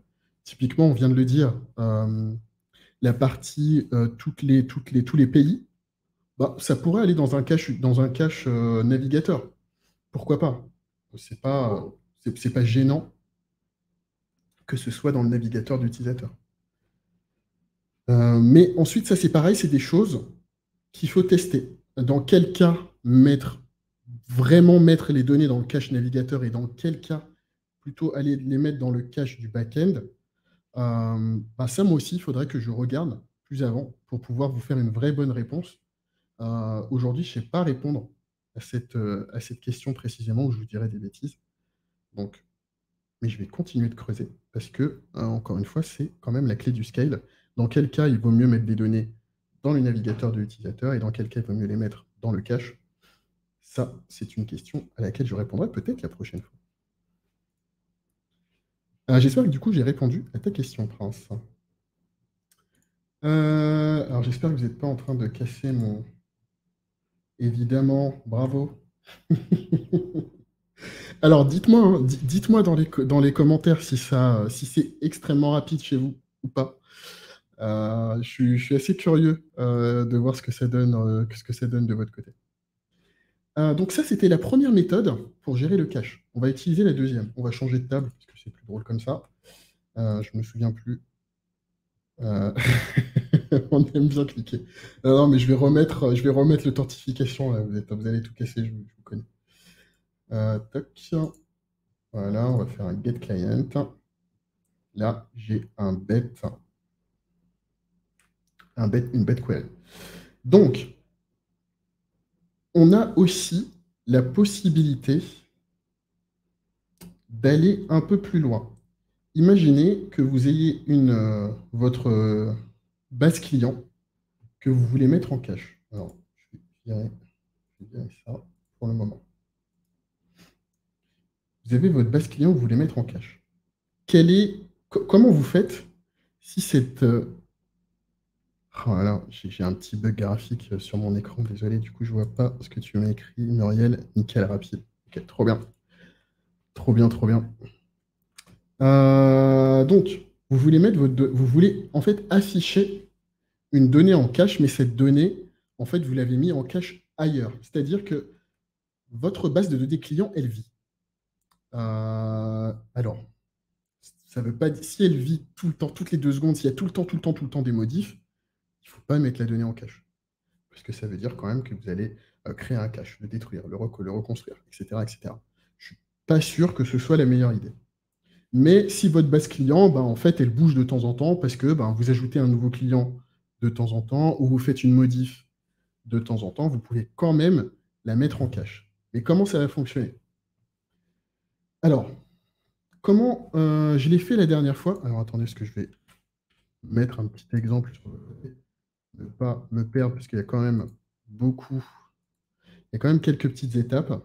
Typiquement, on vient de le dire, la partie tous les pays, bah, ça pourrait aller dans un cache navigateur. Pourquoi pas? C'est pas, c'est pas gênant que ce soit dans le navigateur d'utilisateur. Mais ensuite, ça c'est pareil, c'est des choses qu'il faut tester. Dans quel cas vraiment mettre les données dans le cache navigateur et dans quel cas plutôt aller les mettre dans le cache du back-end, bah ça, moi aussi, il faudrait que je regarde plus avant pour pouvoir vous faire une vraie bonne réponse. Aujourd'hui, je ne sais pas répondre à cette question précisément où je vous dirais des bêtises. Donc, mais je vais continuer de creuser parce que, encore une fois, c'est quand même la clé du scale. Dans quel cas il vaut mieux mettre des données dans le navigateur de l'utilisateur et dans quel cas il vaut mieux les mettre dans le cache? Ça, c'est une question à laquelle je répondrai peut-être la prochaine fois. J'espère que du coup, j'ai répondu à ta question, Prince. Alors, j'espère que vous n'êtes pas en train de casser mon... Évidemment, bravo. Alors, dites-moi, hein, dites-moi dans les commentaires si c'est extrêmement rapide chez vous ou pas. Je suis assez curieux de voir ce que ça donne de votre côté. Donc ça, c'était la première méthode pour gérer le cache. On va utiliser la deuxième. On va changer de table, parce que c'est plus drôle comme ça. Je me souviens plus. Euh, On aime bien cliquer. Non, non, mais je vais remettre l'authentification, là. Vous allez tout casser, je vous connais. Toc. Voilà, on va faire un get client. Là, j'ai une bête query. Donc, on a aussi la possibilité d'aller un peu plus loin. Imaginez que vous ayez votre base client que vous voulez mettre en cache. Alors, je vais virer ça pour le moment. Vous avez votre base client que vous voulez mettre en cache. Comment vous faites si cette... Voilà, j'ai un petit bug graphique sur mon écran, désolé, du coup je vois pas ce que tu m'as écrit, Muriel. Nickel, rapide. Ok, trop bien. Trop bien, trop bien. Donc, vous voulez en fait afficher une donnée en cache, mais cette donnée, en fait, vous l'avez mis en cache ailleurs. C'est-à-dire que votre base de données client, elle vit. Alors, ça veut pas dire, si elle vit tout le temps, toutes les 2 secondes, s'il y a tout le temps des modifs, il ne faut pas mettre la donnée en cache. Parce que ça veut dire quand même que vous allez créer un cache, le détruire, le reconstruire, etc., etc. Je ne suis pas sûr que ce soit la meilleure idée. Mais si votre base client, en fait, elle bouge de temps en temps parce que vous ajoutez un nouveau client de temps en temps ou vous faites une modif de temps en temps, vous pouvez quand même la mettre en cache. Mais comment ça va fonctionner? Alors, comment je l'ai fait la dernière fois? Alors, attendez, est-ce que je vais mettre un petit exemple sur le côté, ne pas me perdre parce qu'il y a quand même il y a quand même quelques petites étapes.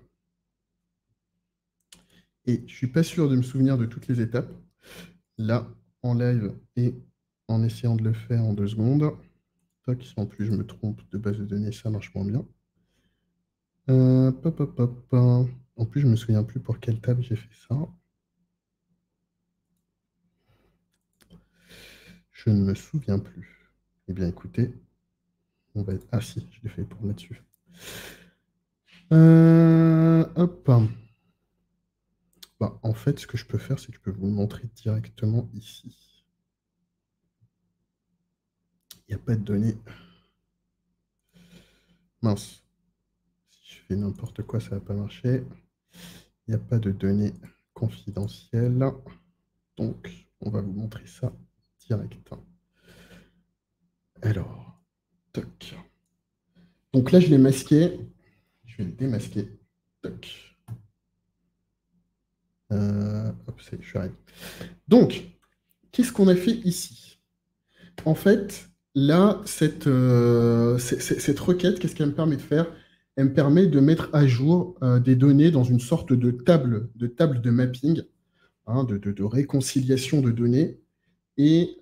Et je ne suis pas sûr de me souvenir de toutes les étapes. Là, en live et en essayant de le faire en 2 secondes. Toc, en plus, je me trompe de base de données, ça marche moins bien. En plus, je ne me souviens plus pour quelle table j'ai fait ça. Je ne me souviens plus. Eh bien, écoutez, on va être... Ah si, je l'ai fait pour là-dessus. Hop. En fait, ce que je peux faire, c'est que je peux vous le montrer directement ici. Il n'y a pas de données. Mince. Si je fais n'importe quoi, ça ne va pas marcher. Il n'y a pas de données confidentielles. Donc, on va vous montrer ça direct. Alors, toc. Donc là, je l'ai masqué. Je vais le démasquer. Toc. Hop, je suis arrivé. Donc, qu'est-ce qu'on a fait ici? En fait, là, cette requête, qu'est-ce qu'elle me permet de faire? Elle me permet de mettre à jour des données dans une sorte de table de mapping, hein, de réconciliation de données. Et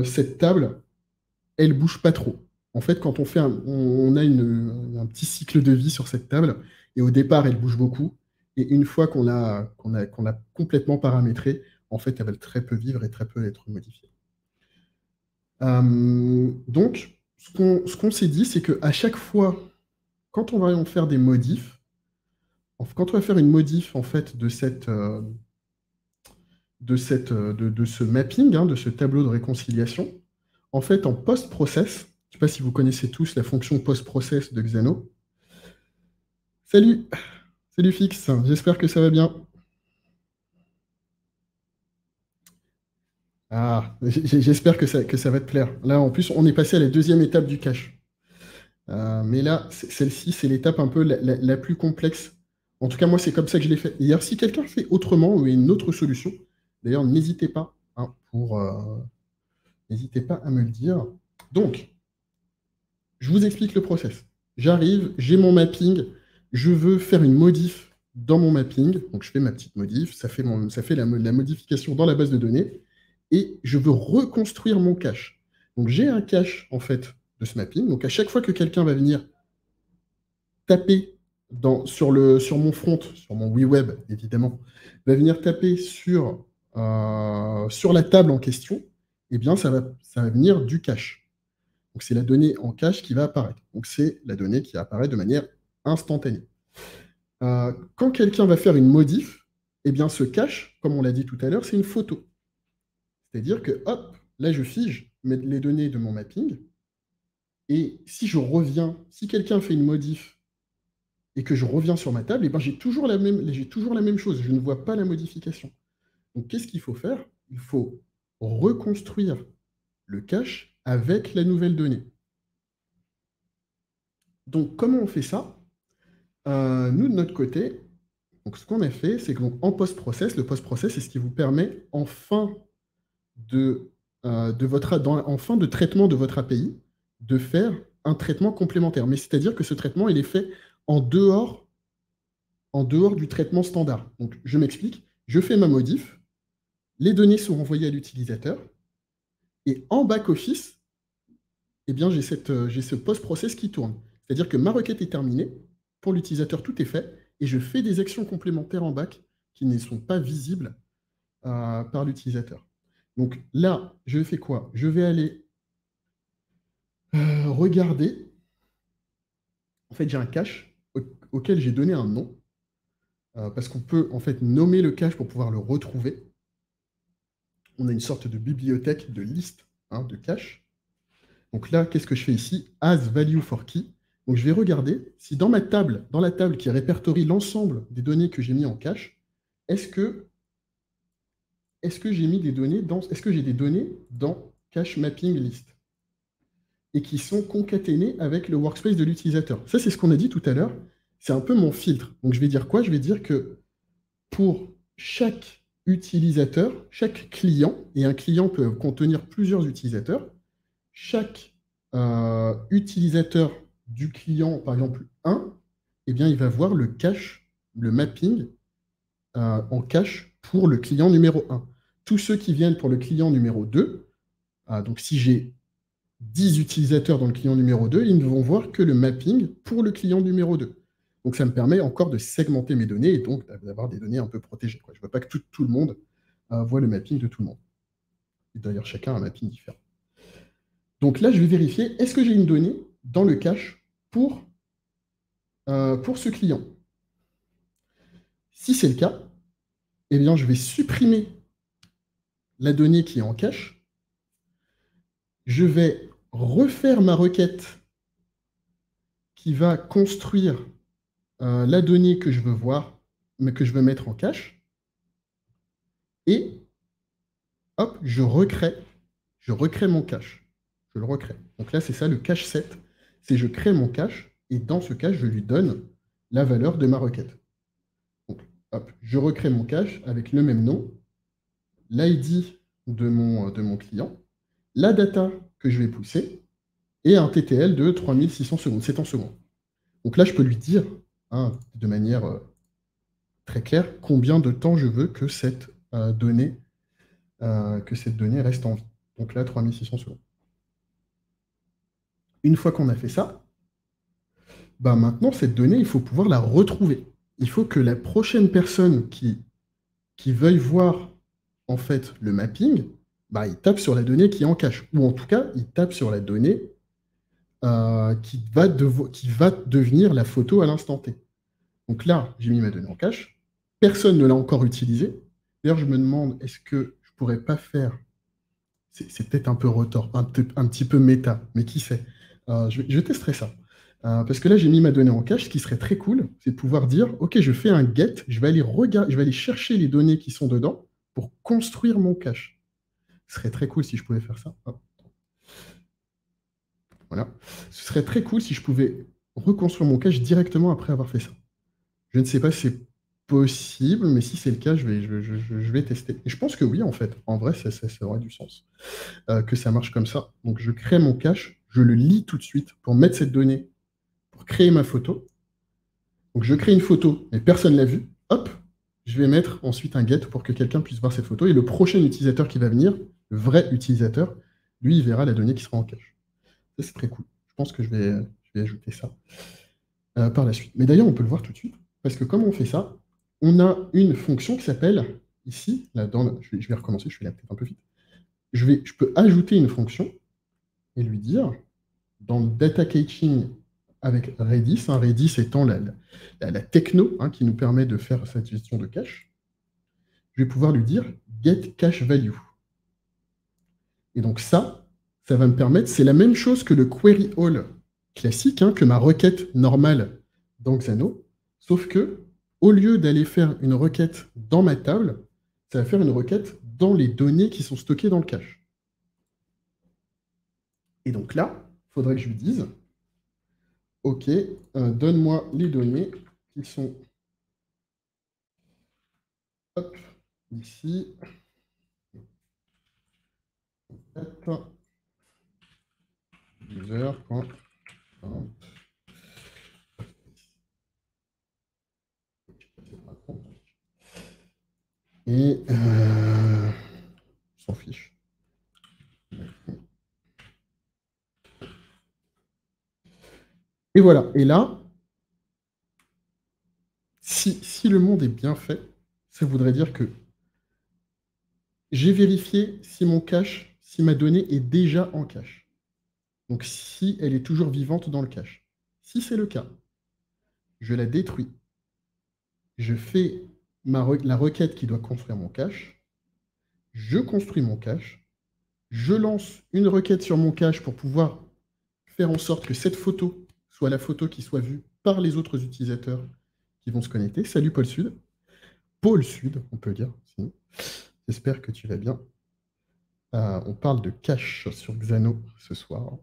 cette table, elle ne bouge pas trop. En fait, quand on a un petit cycle de vie sur cette table, et au départ, elle bouge beaucoup. Et une fois qu'on a complètement paramétré, en fait, elle va très peu vivre et très peu être modifiée. Donc, ce qu'on s'est dit, c'est qu'à chaque fois, quand on va en faire des modifs, quand on va faire une modif en fait de ce mapping, hein, de ce tableau de réconciliation, en fait, en post-process, je ne sais pas si vous connaissez tous la fonction post-process de Xano. Salut, salut Fix, j'espère que ça va bien. Ah, j'espère que ça va te plaire. Là, en plus, on est passé à la deuxième étape du cache. Mais là, celle-ci, c'est l'étape un peu la plus complexe. En tout cas, moi, c'est comme ça que je l'ai fait. Hier, si quelqu'un fait autrement ou une autre solution, d'ailleurs, n'hésitez pas, hein, n'hésitez pas à me le dire. Donc, je vous explique le process. J'arrive, j'ai mon mapping, je veux faire une modif dans mon mapping. Donc, je fais ma petite modif, ça fait la modification dans la base de données, et je veux reconstruire mon cache. Donc, j'ai un cache, en fait, de ce mapping. Donc, à chaque fois que quelqu'un va venir taper sur mon front, sur mon WeWeb, évidemment, va venir taper sur la table en question, eh bien, ça va venir du cache. Donc, c'est la donnée en cache qui va apparaître. Donc, c'est la donnée qui apparaît de manière instantanée. Quand quelqu'un va faire une modif, eh bien, ce cache, comme on l'a dit tout à l'heure, c'est une photo. C'est-à-dire que, hop, là, je fige les données de mon mapping, et si je reviens, si quelqu'un fait une modif et que je reviens sur ma table, eh ben, j'ai toujours la même chose, je ne vois pas la modification. Donc, qu'est-ce qu'il faut faire? Il faut reconstruire le cache avec la nouvelle donnée. Donc, comment on fait ça? Nous, de notre côté, donc, ce qu'on a fait, c'est qu'en post-process, le post-process, c'est ce qui vous permet, en fin de traitement de votre API, de faire un traitement complémentaire. Mais c'est-à-dire que ce traitement, il est fait en dehors du traitement standard. Donc, je m'explique. Je fais ma modif, les données sont renvoyées à l'utilisateur, et en back-office, eh bien, j'ai ce post-process qui tourne. C'est-à-dire que ma requête est terminée, pour l'utilisateur, tout est fait, et je fais des actions complémentaires en back qui ne sont pas visibles par l'utilisateur. Donc là, je fais quoi? Je vais aller regarder. En fait, j'ai un cache auquel j'ai donné un nom, parce qu'on peut en fait nommer le cache pour pouvoir le retrouver. On a une sorte de bibliothèque de liste de cache. Donc là, qu'est-ce que je fais ici? As value for key. Donc je vais regarder si dans la table qui répertorie l'ensemble des données que j'ai mis en cache, est-ce que j'ai mis des données est-ce que j'ai des données dans cache mapping list et qui sont concaténées avec le workspace de l'utilisateur. Ça, c'est ce qu'on a dit tout à l'heure. C'est un peu mon filtre. Donc je vais dire quoi? Je vais dire que pour chaque utilisateur, chaque client, et un client peut contenir plusieurs utilisateurs, chaque utilisateur du client, par exemple 1, eh bien, il va voir le cache, le mapping en cache pour le client numéro 1. Tous ceux qui viennent pour le client numéro 2, donc si j'ai 10 utilisateurs dans le client numéro 2, ils ne vont voir que le mapping pour le client numéro 2. Donc, ça me permet encore de segmenter mes données et donc d'avoir des données un peu protégées. Je ne veux pas que tout le monde voit le mapping de tout le monde. Et d'ailleurs, chacun a un mapping différent. Donc là, je vais vérifier, est-ce que j'ai une donnée dans le cache pour ce client? Si c'est le cas, eh bien, je vais supprimer la donnée qui est en cache. Je vais refaire ma requête qui va construire la donnée que je veux voir, mais que je veux mettre en cache. Et hop, je recrée mon cache. Je le recrée. Donc là, c'est ça le cache set. C'est je crée mon cache et dans ce cache, je lui donne la valeur de ma requête. Donc, hop, je recrée mon cache avec le même nom, l'ID de mon client, la data que je vais pousser et un TTL de 3600 secondes. C'est en secondes. Donc là, je peux lui dire de manière très claire combien de temps je veux que cette donnée reste en vie. Donc là, 3600 secondes. Une fois qu'on a fait ça, maintenant, cette donnée, il faut pouvoir la retrouver. Il faut que la prochaine personne qui veuille voir en fait le mapping, il tape sur la donnée qui est en cache. Ou en tout cas, il tape sur la donnée qui va devenir la photo à l'instant T. Donc là, j'ai mis ma donnée en cache. Personne ne l'a encore utilisée. D'ailleurs, je me demande, est-ce que je ne pourrais pas faire... C'est peut-être un peu retors, un petit peu méta, mais qui sait? Je testerai ça. Parce que là, j'ai mis ma donnée en cache. Ce qui serait très cool, c'est de pouvoir dire, OK, je fais un get, je vais aller chercher les données qui sont dedans pour construire mon cache. Ce serait très cool si je pouvais faire ça. Hop. Voilà. Ce serait très cool si je pouvais reconstruire mon cache directement après avoir fait ça. Je ne sais pas si c'est possible, mais si c'est le cas, je vais tester. Et je pense que oui, en fait. En vrai, ça aurait du sens que ça marche comme ça. Donc, je crée mon cache, je le lis tout de suite pour mettre cette donnée, pour créer ma photo. Donc, je crée une photo, mais personne ne l'a vue. Hop, je vais mettre ensuite un get pour que quelqu'un puisse voir cette photo. Et le prochain utilisateur qui va venir, le vrai utilisateur, lui, il verra la donnée qui sera en cache. Ça, c'est très cool. Je pense que je vais ajouter ça par la suite. Mais d'ailleurs, on peut le voir tout de suite, parce que comme on fait ça, on a une fonction qui s'appelle, ici, là, je vais recommencer, je fais la peut-être un peu vite. Je peux ajouter une fonction et lui dire, dans le data caching avec Redis, hein, Redis étant la techno qui nous permet de faire cette gestion de cache, je vais pouvoir lui dire get cache value. Et donc ça va me permettre, c'est la même chose que le query all classique, que ma requête normale dans Xano, sauf que au lieu d'aller faire une requête dans ma table, ça va faire une requête dans les données qui sont stockées dans le cache. Et donc là, il faudrait que je lui dise, OK, donne-moi les données qui sont hop, ici. Hop, user. Et on s'en fiche. Et voilà. Et là, si le monde est bien fait, ça voudrait dire que j'ai vérifié si mon cache, si ma donnée est déjà en cache. Donc si elle est toujours vivante dans le cache. Si c'est le cas, je la détruis. Je fais la requête qui doit construire mon cache. Je construis mon cache. Je lance une requête sur mon cache pour pouvoir faire en sorte que cette photo soit la photo qui soit vue par les autres utilisateurs qui vont se connecter. Salut Paul Sud. Pôle Sud, on peut dire. J'espère que tu vas bien. On parle de cache sur Xano ce soir.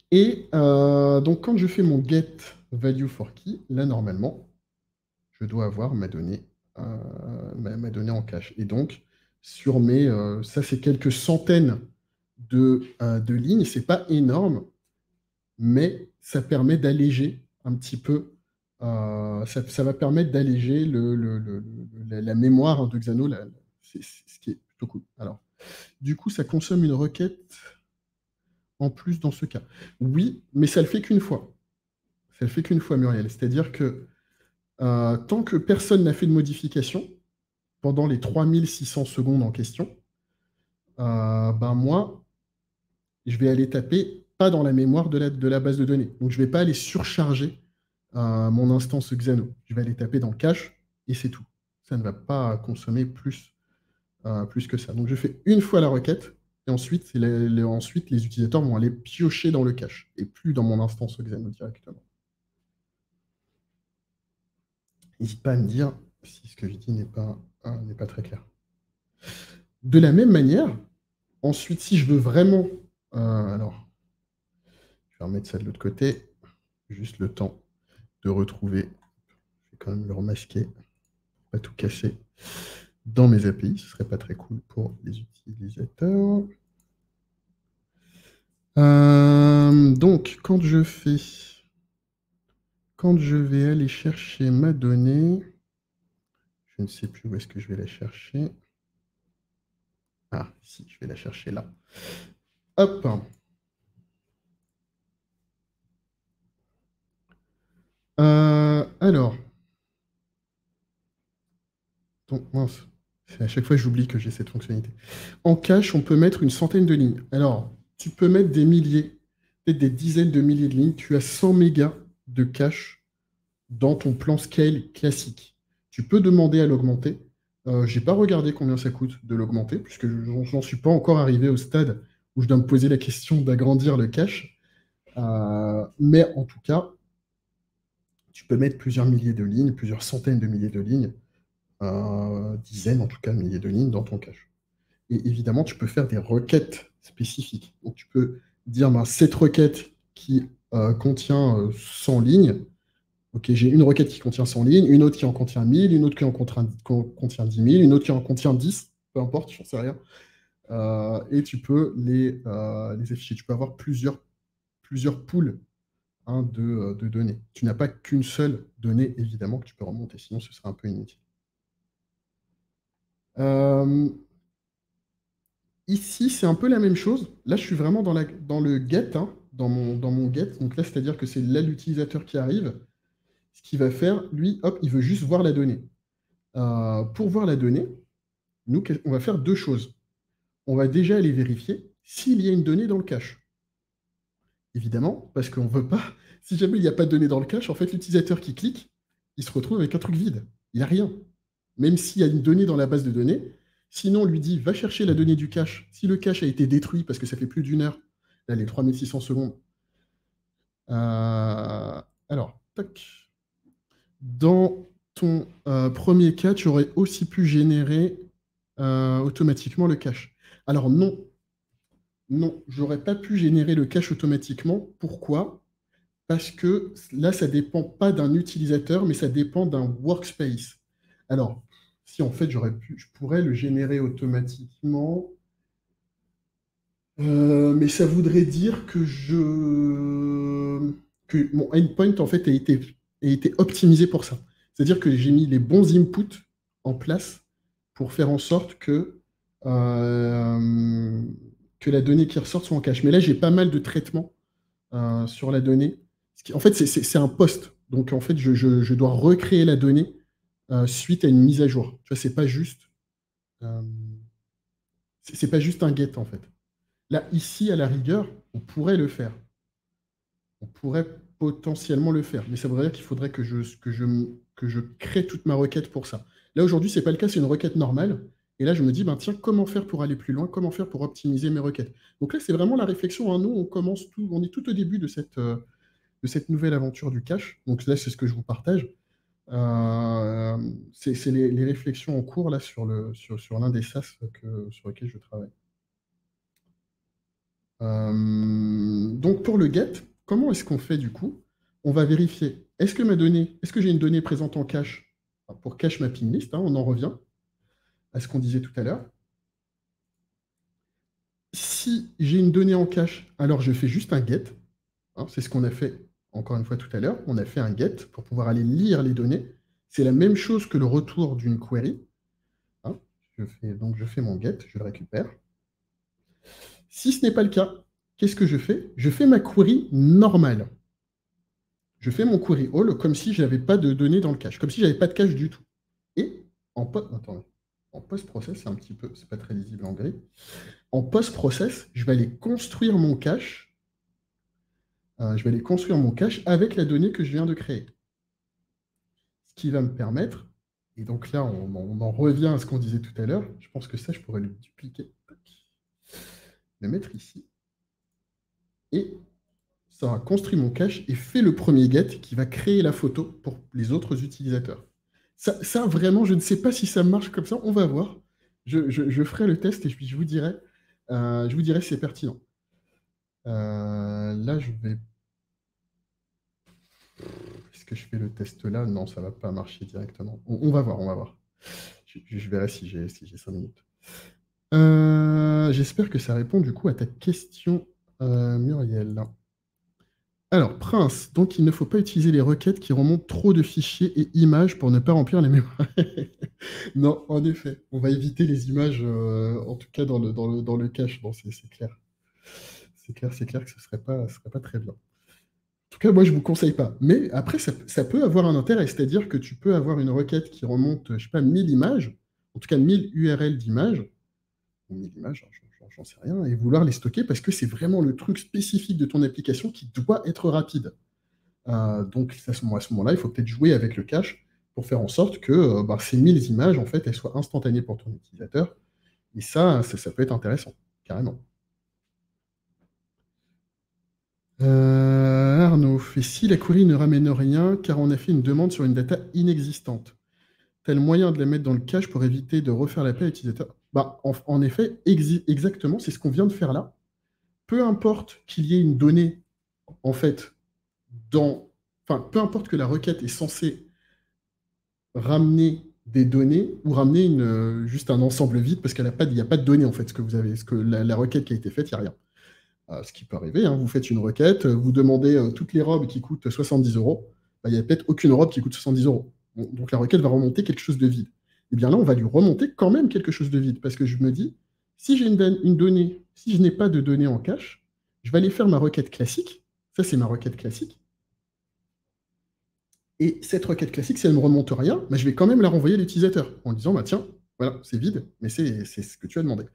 Et donc, quand je fais mon get value for key, là, normalement, je dois avoir ma donnée en cache. Et donc, sur ça, c'est quelques centaines de lignes. C'est pas énorme, mais ça permet d'alléger un petit peu. Ça va permettre d'alléger la mémoire de Xano, ce qui est plutôt cool. Alors, du coup, ça consomme une requête en plus dans ce cas. Oui, mais ça le fait qu'une fois. Ça le fait qu'une fois, Muriel. C'est-à-dire que tant que personne n'a fait de modification pendant les 3600 secondes en question, moi, je vais aller taper pas dans la mémoire de la base de données. Donc, je ne vais pas aller surcharger mon instance Xano. Je vais aller taper dans le cache et c'est tout. Ça ne va pas consommer plus que ça. Donc, je fais une fois la requête et ensuite, ensuite, les utilisateurs vont aller piocher dans le cache et plus dans mon instance Xano directement. N'hésite pas à me dire si ce que je dis n'est pas très clair. De la même manière, ensuite, si je veux vraiment... alors, je vais remettre ça de l'autre côté, juste le temps de retrouver. Je vais quand même le remasquer, pas tout casser dans mes API. Ce serait pas très cool pour les utilisateurs. Donc, quand je vais aller chercher ma donnée, je ne sais plus où est-ce que je vais la chercher. Ah, si, je vais la chercher là. Hop. Alors, donc, mince, à chaque fois j'oublie que j'ai cette fonctionnalité. En cache, on peut mettre une centaine de lignes. Alors, tu peux mettre des milliers, peut-être des dizaines de milliers de lignes. Tu as 100 mégas de cache dans ton plan scale classique. Tu peux demander à l'augmenter. Je n'ai pas regardé combien ça coûte de l'augmenter, puisque je n'en suis pas encore arrivé au stade où je dois me poser la question d'agrandir le cache. Mais en tout cas, tu peux mettre plusieurs milliers de lignes, plusieurs centaines de milliers de lignes, dizaines en tout cas, milliers de lignes dans ton cache. Et évidemment, tu peux faire des requêtes spécifiques. Donc, tu peux dire, cette requête qui contient 100 lignes, ok, j'ai une requête qui contient 100 lignes, une autre qui en contient 1000, une autre qui en contient 10 000, une autre qui en contient 10, peu importe, je n'en sais rien. Et tu peux les afficher. Tu peux avoir plusieurs pools de données. Tu n'as pas qu'une seule donnée, évidemment, que tu peux remonter, sinon ce serait un peu inutile. Ici, c'est un peu la même chose. Là, je suis vraiment dans le get, hein, dans mon get. Donc là, c'est-à-dire que c'est là l'utilisateur qui arrive. Ce qu'il va faire, lui, hop, il veut juste voir la donnée. Pour voir la donnée, nous, on va faire deux choses. On va déjà aller vérifier s'il y a une donnée dans le cache. Évidemment, parce qu'on ne veut pas, si jamais il n'y a pas de donnée dans le cache, en fait, l'utilisateur qui clique, il se retrouve avec un truc vide. Il n'a rien. Même s'il y a une donnée dans la base de données, sinon on lui dit, va chercher la donnée du cache. Si le cache a été détruit parce que ça fait plus d'une heure, là, les 3600 secondes. Alors, tac. Dans ton premier cas, tu aurais aussi pu générer automatiquement le cache. Alors non, non, j'aurais pas pu générer le cache automatiquement. Pourquoi? Parce que là, ça dépend pas d'un utilisateur, mais ça dépend d'un workspace. Alors, si en fait je pourrais le générer automatiquement, mais ça voudrait dire que mon endpoint en fait a été optimisé pour ça. C'est-à-dire que j'ai mis les bons inputs en place pour faire en sorte euh, que la donnée qui ressort soit en cache. Mais là, j'ai pas mal de traitements sur la donnée. En fait, c'est un post. Donc, en fait, je dois recréer la donnée suite à une mise à jour. Tu vois, euh, c'est pas juste un get, en fait. Là, ici, à la rigueur, on pourrait le faire. On pourrait potentiellement le faire. Mais ça voudrait dire qu'il faudrait que je crée toute ma requête pour ça. Là, aujourd'hui, ce n'est pas le cas, c'est une requête normale. Et là, je me dis, ben, tiens, comment faire pour aller plus loin? Comment faire pour optimiser mes requêtes? Donc là, c'est vraiment la réflexion, hein. Nous, on est tout au début de cette nouvelle aventure du cache. Donc là, c'est ce que je vous partage. C'est les réflexions en cours là, sur l'un des SaaS sur lequel je travaille. Donc pour le get, comment est-ce qu'on fait du coup? On va vérifier, est-ce que j'ai une donnée présente en cache? Enfin, pour cache mapping list, hein, on en revient à ce qu'on disait tout à l'heure. Si j'ai une donnée en cache, alors je fais juste un get, hein, c'est ce qu'on a fait encore une fois tout à l'heure. On a fait un get pour pouvoir aller lire les données. C'est la même chose que le retour d'une query, hein. Donc je fais mon get, je le récupère. Si ce n'est pas le cas, qu'est-ce que je fais? Je fais ma query normale. Je fais mon query all comme si je n'avais pas de données dans le cache, comme si je n'avais pas de cache du tout. Et en post-process, c'est pas très lisible en gris. En post-process, je vais aller construire mon cache. Je vais aller construire mon cache avec la donnée que je viens de créer. Ce qui va me permettre, et donc là, on en revient à ce qu'on disait tout à l'heure. Je pense que ça, je pourrais le dupliquer, le mettre ici. Et ça va construire mon cache et fait le premier get qui va créer la photo pour les autres utilisateurs. Ça, vraiment, je ne sais pas si ça marche comme ça. On va voir. Je ferai le test et puis je vous dirai si c'est pertinent. Là, je vais. Est-ce que je fais le test là? Non, ça ne va pas marcher directement. On va voir, on va voir. Je verrai si j'ai 5 minutes. J'espère que ça répond du coup à ta question, Muriel. Alors, Prince, donc il ne faut pas utiliser les requêtes qui remontent trop de fichiers et images pour ne pas remplir les mémoires. Non, en effet, on va éviter les images, en tout cas dans le cache. Bon, c'est clair. C'est clair que ce serait pas très bien. En tout cas, moi, je ne vous conseille pas. Mais après, ça peut avoir un intérêt, c'est-à-dire que tu peux avoir une requête qui remonte, je ne sais pas, 1000 images, en tout cas 1000 URL d'images, ou 1000 images, hein, j'en sais rien, et vouloir les stocker parce que c'est vraiment le truc spécifique de ton application qui doit être rapide. Donc à ce moment-là, il faut peut-être jouer avec le cache pour faire en sorte que ces 1000 images, en fait, elles soient instantanées pour ton utilisateur. Et ça peut être intéressant, carrément. Arnaud, et si la query ne ramène rien car on a fait une demande sur une data inexistante, tel moyen de la mettre dans le cache pour éviter de refaire l'appel à l'utilisateur? En effet, exactement, c'est ce qu'on vient de faire là. Peu importe qu'il y ait une donnée, en fait, enfin, peu importe que la requête est censée ramener des données ou ramener juste un ensemble vide parce qu'il n'y a pas de données, en fait, la requête qui a été faite, il n'y a rien. Ce qui peut arriver, hein, vous faites une requête, vous demandez toutes les robes qui coûtent 70 euros, il n'y a peut-être aucune robe qui coûte 70 euros. Bon, donc la requête va remonter quelque chose de vide. Et bien là, on va lui remonter quand même quelque chose de vide, parce que je me dis, Si j'ai une donnée, si je n'ai pas de données en cache, je vais aller faire ma requête classique. Ça, c'est ma requête classique. Et cette requête classique, si elle ne me remonte rien, bah, je vais quand même la renvoyer à l'utilisateur en disant, bah, tiens, voilà, c'est vide, mais c'est ce que tu as demandé.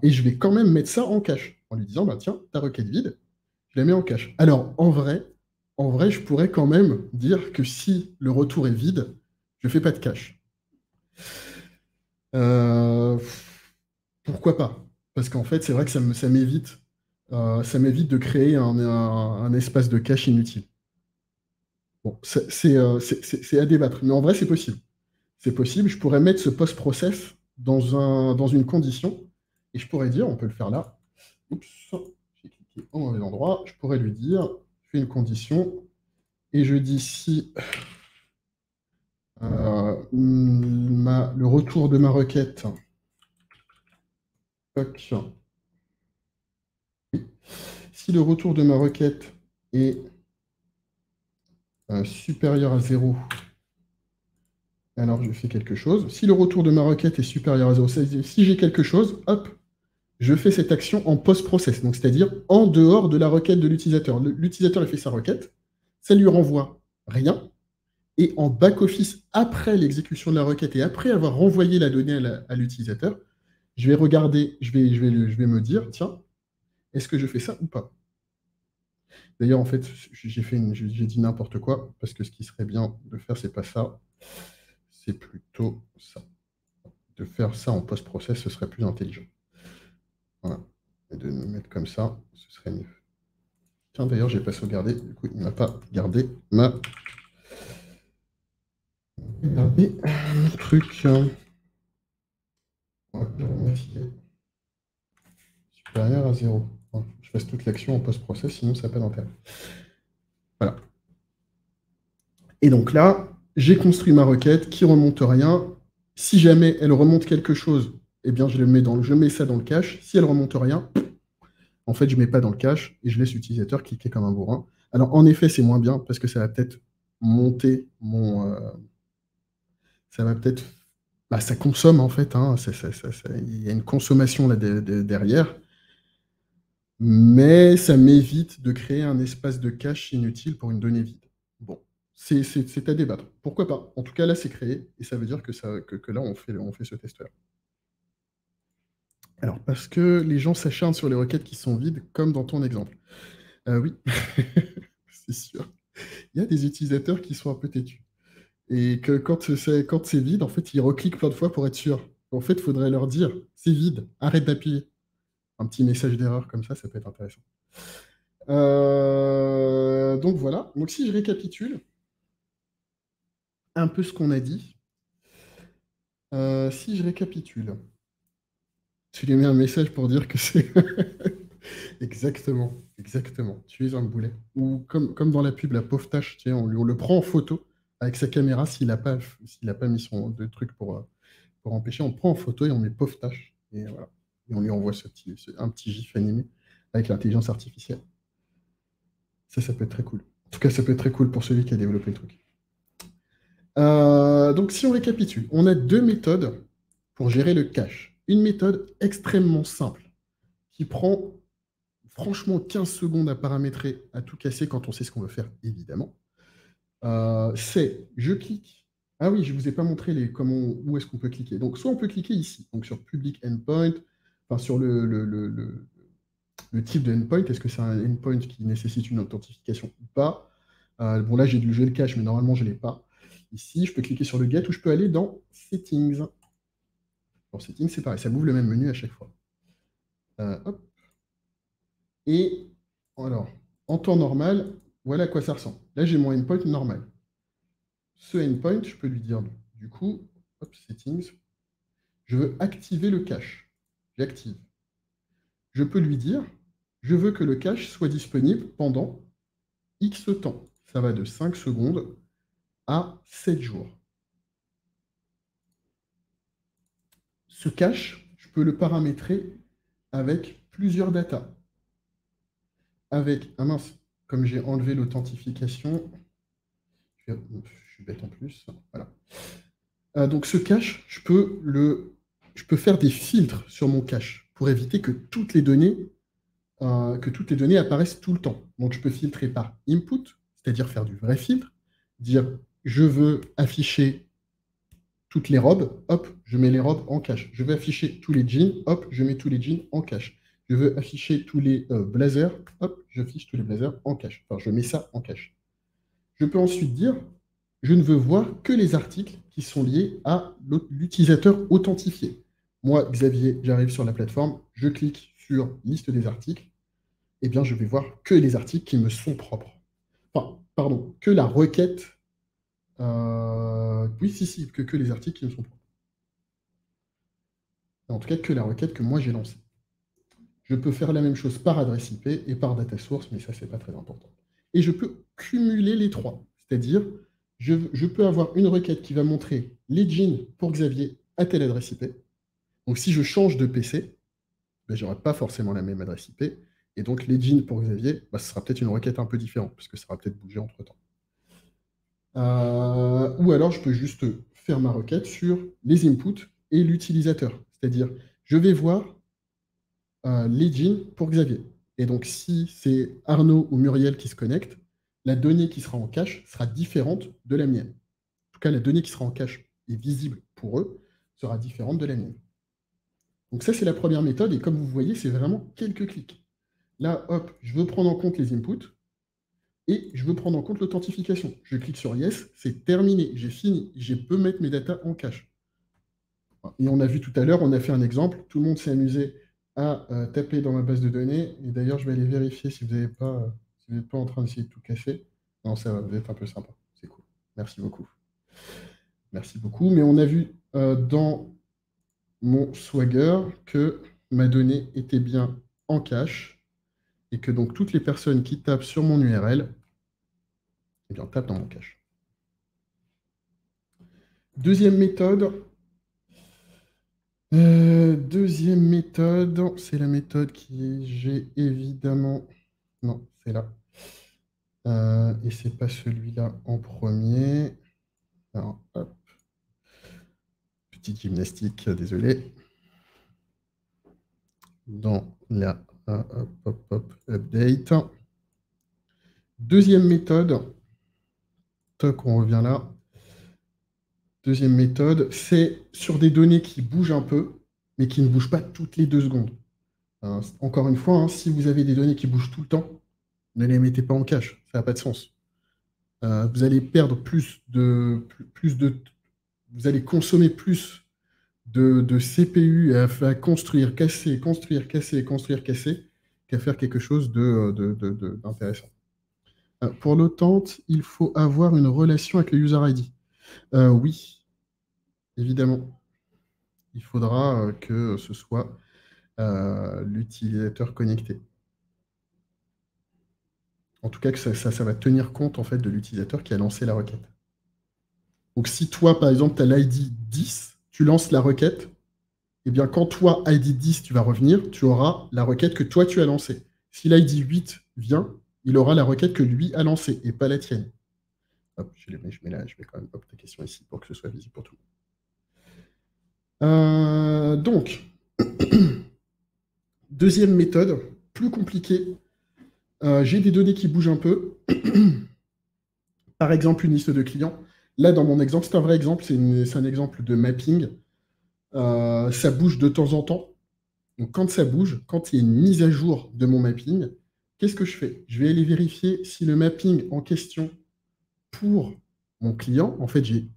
Et je vais quand même mettre ça en cache en lui disant, bah, tiens, ta requête vide, je la mets en cache. Alors, en vrai, je pourrais quand même dire que si le retour est vide, je ne fais pas de cache. Euh, Pourquoi pas? Parce qu'en fait, c'est vrai que ça m'évite de créer un espace de cache inutile. Bon, c'est à débattre, mais en vrai, c'est possible. C'est possible. Je pourrais mettre ce post-process dans une condition et je pourrais dire, on peut le faire là. Oups, j'ai cliqué au mauvais endroit. Je pourrais lui dire, je fais une condition et je dis si le retour de ma requête, toc, si le retour de ma requête est supérieur à 0, alors je fais quelque chose. Si le retour de ma requête est supérieur à 0, c'est-à-dire si j'ai quelque chose, hop, je fais cette action en post-process, donc c'est-à-dire en dehors de la requête de l'utilisateur. L'utilisateur, il fait sa requête, ça lui renvoie rien, et en back-office, après l'exécution de la requête et après avoir renvoyé la donnée à l'utilisateur, je vais regarder, je vais me dire, tiens, est-ce que je fais ça ou pas? D'ailleurs, en fait, j'ai dit n'importe quoi, parce que ce qui serait bien de faire, c'est pas ça, c'est plutôt ça. De faire ça en post-process, ce serait plus intelligent. Voilà. Et de me mettre comme ça, ce serait mieux. Tiens, d'ailleurs, j'ai pas sauvegardé, du coup, il m'a pas gardé mon truc. Supérieur à 0. Je fasse toute l'action en post-process, sinon ça n'a pas d'intérêt. Voilà. Et donc là, j'ai construit ma requête qui remonte rien. Si jamais elle remonte quelque chose, eh bien, je mets ça dans le cache. Si elle remonte rien, en fait, je ne mets pas dans le cache et je laisse l'utilisateur cliquer comme un bourrin. Alors, en effet, c'est moins bien parce que ça va peut-être monter ça va peut-être. Bah, ça consomme, en fait. Hein, il y a une consommation là derrière. Mais ça m'évite de créer un espace de cache inutile pour une donnée vide. Bon, c'est à débattre. Pourquoi pas? En tout cas, là, c'est créé et ça veut dire que là, on fait ce test-là. Alors, parce que les gens s'acharnent sur les requêtes qui sont vides, comme dans ton exemple. Oui, c'est sûr. Il y a des utilisateurs qui sont un peu têtus. Et que quand c'est vide, en fait, ils recliquent plein de fois pour être sûr. En fait, il faudrait leur dire, c'est vide, arrête d'appuyer. Un petit message d'erreur comme ça peut être intéressant. Donc voilà. Donc si je récapitule un peu ce qu'on a dit, si je récapitule, tu lui mets un message pour dire que c'est exactement, exactement. Tu es un boulet. Ou comme dans la pub, la pauvre tâche, tu sais, on le prend en photo avec sa caméra s'il a pas mis son de truc pour empêcher, on le prend en photo et on met pauvre tâche. Et voilà. Et on lui envoie un petit gif animé avec l'intelligence artificielle. Ça peut être très cool. En tout cas, ça peut être très cool pour celui qui a développé le truc. Donc, si on récapitule, on a deux méthodes pour gérer le cache. Une méthode extrêmement simple qui prend franchement 15 secondes à paramétrer, à tout casser quand on sait ce qu'on veut faire, évidemment. C'est je clique. Ah oui, je ne vous ai pas montré où est-ce qu'on peut cliquer. Donc, soit on peut cliquer ici, donc sur Public Endpoint, enfin sur le type de endpoint. Est-ce que c'est un endpoint qui nécessite une authentification ou pas? Bon, là, j'ai le cache, mais normalement, je ne l'ai pas. Ici, je peux cliquer sur le get ou je peux aller dans Settings. Dans Settings, c'est pareil, ça m'ouvre le même menu à chaque fois. Hop. Et alors, en temps normal, voilà à quoi ça ressemble. Là, j'ai mon endpoint normal. Ce endpoint, je peux lui dire, du coup, hop, Settings, je veux activer le cache. J'active. Je peux lui dire, je veux que le cache soit disponible pendant X temps. Ça va de 5 secondes à 7 jours. Ce cache, je peux le paramétrer avec plusieurs datas. Avec, ah mince, comme j'ai enlevé l'authentification, je suis bête en plus, voilà. Donc ce cache, je peux le je peux faire des filtres sur mon cache pour éviter que toutes les données apparaissent tout le temps. Donc, je peux filtrer par input, c'est-à-dire faire du vrai filtre, dire je veux afficher toutes les robes, hop, je mets les robes en cache. Je veux afficher tous les jeans, hop, je mets tous les jeans en cache. Je veux afficher tous les blazers, hop, j'affiche tous les blazers en cache. Enfin, je mets ça en cache. Je peux ensuite dire, je ne veux voir que les articles qui sont liés à l'utilisateur authentifié. Moi, Xavier, j'arrive sur la plateforme, je clique sur liste des articles, et bien, je vais voir que les articles qui me sont propres. Enfin, pardon, que la requête. Oui, si, que les articles qui me sont propres. En tout cas, que la requête que moi j'ai lancée. Je peux faire la même chose par adresse IP et par data source, mais ça, c'est pas très important. Et je peux cumuler les trois. C'est-à-dire, je peux avoir une requête qui va montrer les jeans pour Xavier à telle adresse IP. Donc, si je change de PC, ben, je n'aurai pas forcément la même adresse IP. Et donc, les jeans pour Xavier, ben, ce sera peut-être une requête un peu différente, puisque ça aura peut-être bougé entre-temps. Ou alors, je peux juste faire ma requête sur les inputs et l'utilisateur. C'est-à-dire, je vais voir les jeans pour Xavier. Et donc, si c'est Arnaud ou Muriel qui se connectent, la donnée qui sera en cache sera différente de la mienne. En tout cas, la donnée qui sera en cache et visible pour eux sera différente de la mienne. Donc ça, c'est la première méthode. Et comme vous voyez, c'est vraiment quelques clics. Là, hop, je veux prendre en compte les inputs et je veux prendre en compte l'authentification. Je clique sur Yes, c'est terminé, j'ai fini. Je peux mettre mes datas en cache. Et on a vu tout à l'heure, on a fait un exemple. Tout le monde s'est amusé à taper dans ma base de données. Et d'ailleurs, je vais aller vérifier si vous n'êtes pas en train d'essayer de tout cacher. Non, ça va, vous êtes un peu sympa. C'est cool. Merci beaucoup. Merci beaucoup. Mais on a vu dans mon Swagger que ma donnée était bien en cache et que donc toutes les personnes qui tapent sur mon URL, eh bien, tapent dans mon cache. Deuxième méthode, c'est la méthode qui j'ai évidemment. Non, c'est là. Et c'est pas celui-là en premier. Alors, hop. Petite gymnastique, désolé. Dans la update. Deuxième méthode. Toc, on revient là. Deuxième méthode, c'est sur des données qui bougent un peu, mais qui ne bougent pas toutes les 2 secondes. Encore une fois, hein, si vous avez des données qui bougent tout le temps, ne les mettez pas en cache, ça n'a pas de sens. Vous allez perdre vous allez consommer plus de CPU à construire, casser, construire, casser, construire, casser, qu'à faire quelque chose d'intéressant. Pour l'autente, il faut avoir une relation avec le user ID. Oui, évidemment. Il faudra que ce soit l'utilisateur connecté. En tout cas, que ça va tenir compte en fait, de l'utilisateur qui a lancé la requête. Donc, si toi, par exemple, tu as l'ID 10, tu lances la requête, eh bien, quand toi, ID 10, tu vas revenir, tu auras la requête que toi, tu as lancée. Si l'ID 8 vient, il aura la requête que lui a lancée et pas la tienne. Hop, je mets quand même ta question ici pour que ce soit visible pour tout le monde. Donc, deuxième méthode, plus compliquée. J'ai des données qui bougent un peu. Par exemple, une liste de clients. Là, dans mon exemple, c'est un vrai exemple, c'est un exemple de mapping. Ça bouge de temps en temps. Donc, quand ça bouge, quand il y a une mise à jour de mon mapping, qu'est-ce que je fais? Je vais aller vérifier si le mapping en question pour mon client, en fait, j'ai